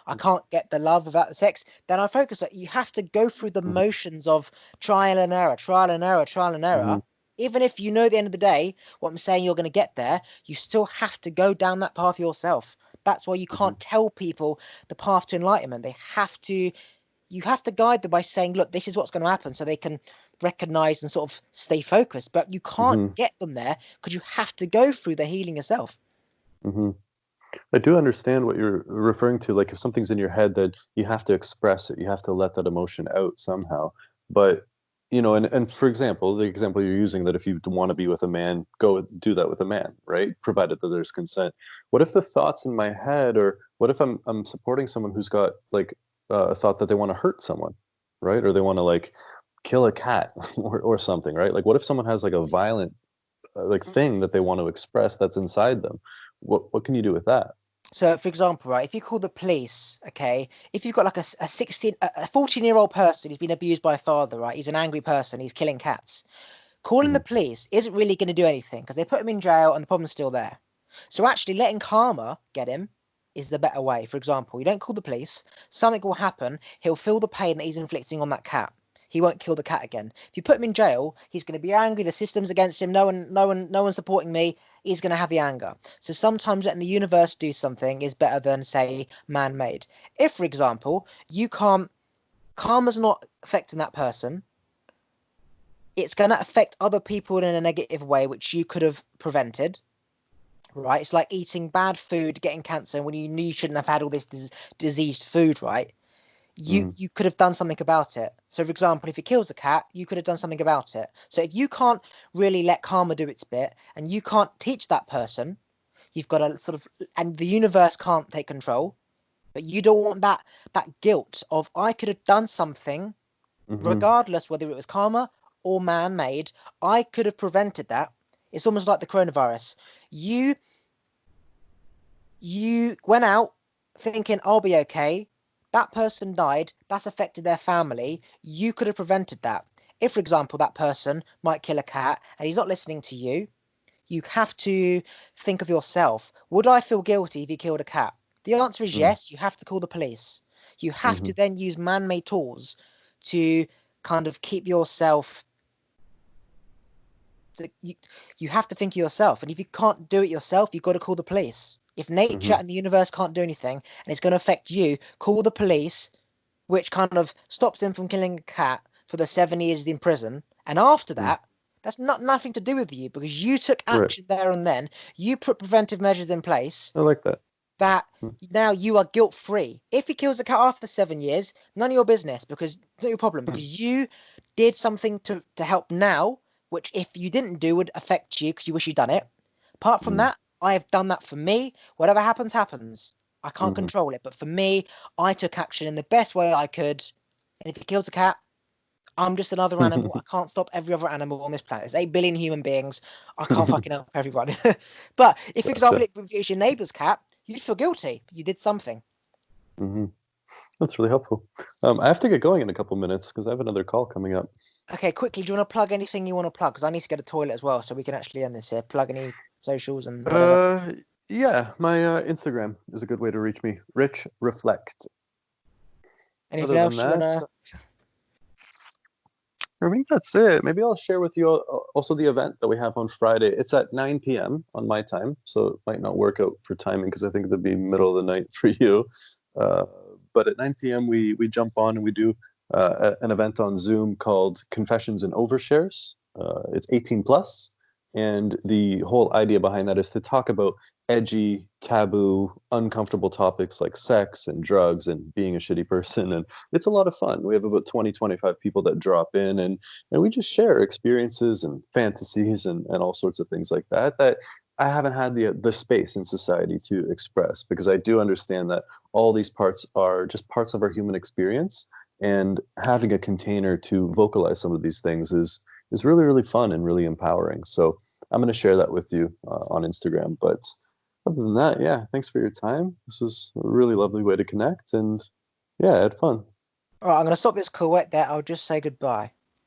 I can't get the love without the sex. Then I focus on you have to go through the Hmm. motions of trial and error, trial and error, trial and error. Hmm. Even if you know at the end of the day what I'm saying you're going to get there, you still have to go down that path yourself. That's why you Hmm. can't tell people the path to enlightenment. You have to guide them by saying, look, this is what's going to happen so they can recognize and sort of stay focused. But you can't Hmm. get them there because you have to go through the healing yourself. Hmm. I do understand what you're referring to. Like if something's in your head, that you have to express it, you have to let that emotion out somehow. But and for example, the example you're using that if you want to be with a man, go do that with a man, right? Provided that there's consent. What if the thoughts in my head, or what if I'm supporting someone who's got like a thought that they want to hurt someone, right? Or they want to like kill a cat or something, right? Like what if someone has like a violent like thing that they want to express that's inside them? What can you do with that? So, for example, right, if you call the police, okay, if you've got like a 16, a 14-year-old person who's been abused by a father, right, he's an angry person, he's killing cats. Calling the Hmm. police isn't really going to do anything because they put him in jail and the problem's still there. So, actually, letting karma get him is the better way. For example, you don't call the police, something will happen, he'll feel the pain that he's inflicting on that cat. He won't kill the cat again. If you put him in jail, he's going to be angry. The system's against him. No one's supporting me. He's going to have the anger. So sometimes letting the universe do something is better than, say, man-made. If, for example, you can't, karma's not affecting that person, it's going to affect other people in a negative way, which you could have prevented. Right? It's like eating bad food, getting cancer when you knew you shouldn't have had all this diseased food, right? you Hmm. you could have done something about it. So, for example, if it kills a cat, you could have done something about it. So, if you can't really let karma do its bit, and you can't teach that person, you've got to sort of, and the universe can't take control. But you don't want that guilt of I could have done something, Hmm. regardless whether it was karma or man-made. I could have prevented that. It's almost like the coronavirus. You you went out thinking I'll be okay, that person died, that's affected their family. You could have prevented that. If, for example, that person might kill a cat and he's not listening to you, you have to think of yourself. Would I feel guilty if he killed a cat? The answer is Mm. yes. You have to call the police. You have to Mm-hmm. then use man-made tools to kind of keep yourself. You, you have to think of yourself. And if you can't do it yourself, you've got to call the police. If nature Mm-hmm. and the universe can't do anything and it's going to affect you, call the police, which kind of stops him from killing a cat for the 7 years in prison. And after Mm. that, that's not nothing to do with you because you took Right. action there and then. You put preventive measures in place I like that. that Mm. now you are guilt free. If he kills a cat after 7 years, none of your business because not your problem because you did something to help now, which if you didn't do would affect you because you wish you'd done it. Apart from Mm. that, I have done that for me. Whatever happens, happens. I can't Mm-hmm. control it, but for me, I took action in the best way I could. And if he kills a cat, I'm just another animal. I can't stop every other animal on this planet. There's 8 billion human beings. I can't fucking help everyone. But if, for example, Gotcha. it was your neighbour's cat, you'd feel guilty. You did something. Mm-hmm. That's really helpful. I have to get going in a couple minutes because I have another call coming up. Okay, quickly, do you want to plug anything you want to plug? Because I need to get a toilet as well, so we can actually end this here. Plug any socials and whatever. Uh, yeah, my Instagram is a good way to reach me. Rich Reflect. Anything Other than else you want that, to? I think that's it. Maybe I'll share with you also the event that we have on Friday. It's at 9 p.m. on my time, so it might not work out for timing because I think it'll be middle of the night for you. Uh, but at 9 p.m. we jump on and we do an event on Zoom called Confessions and Overshares. It's 18 plus, and the whole idea behind that is to talk about edgy, taboo, uncomfortable topics like sex and drugs and being a shitty person. And it's a lot of fun. We have about 20, 25 people that drop in, and we just share experiences and fantasies and all sorts of things like that that I haven't had the space in society to express because I do understand that all these parts are just parts of our human experience, and having a container to vocalize some of these things is really really fun and really empowering. So I'm going to share that with you on Instagram. But other than that, yeah, thanks for your time. This was a really lovely way to connect, and yeah, I had fun. All right, I'm going to stop this call right there. I'll just say goodbye.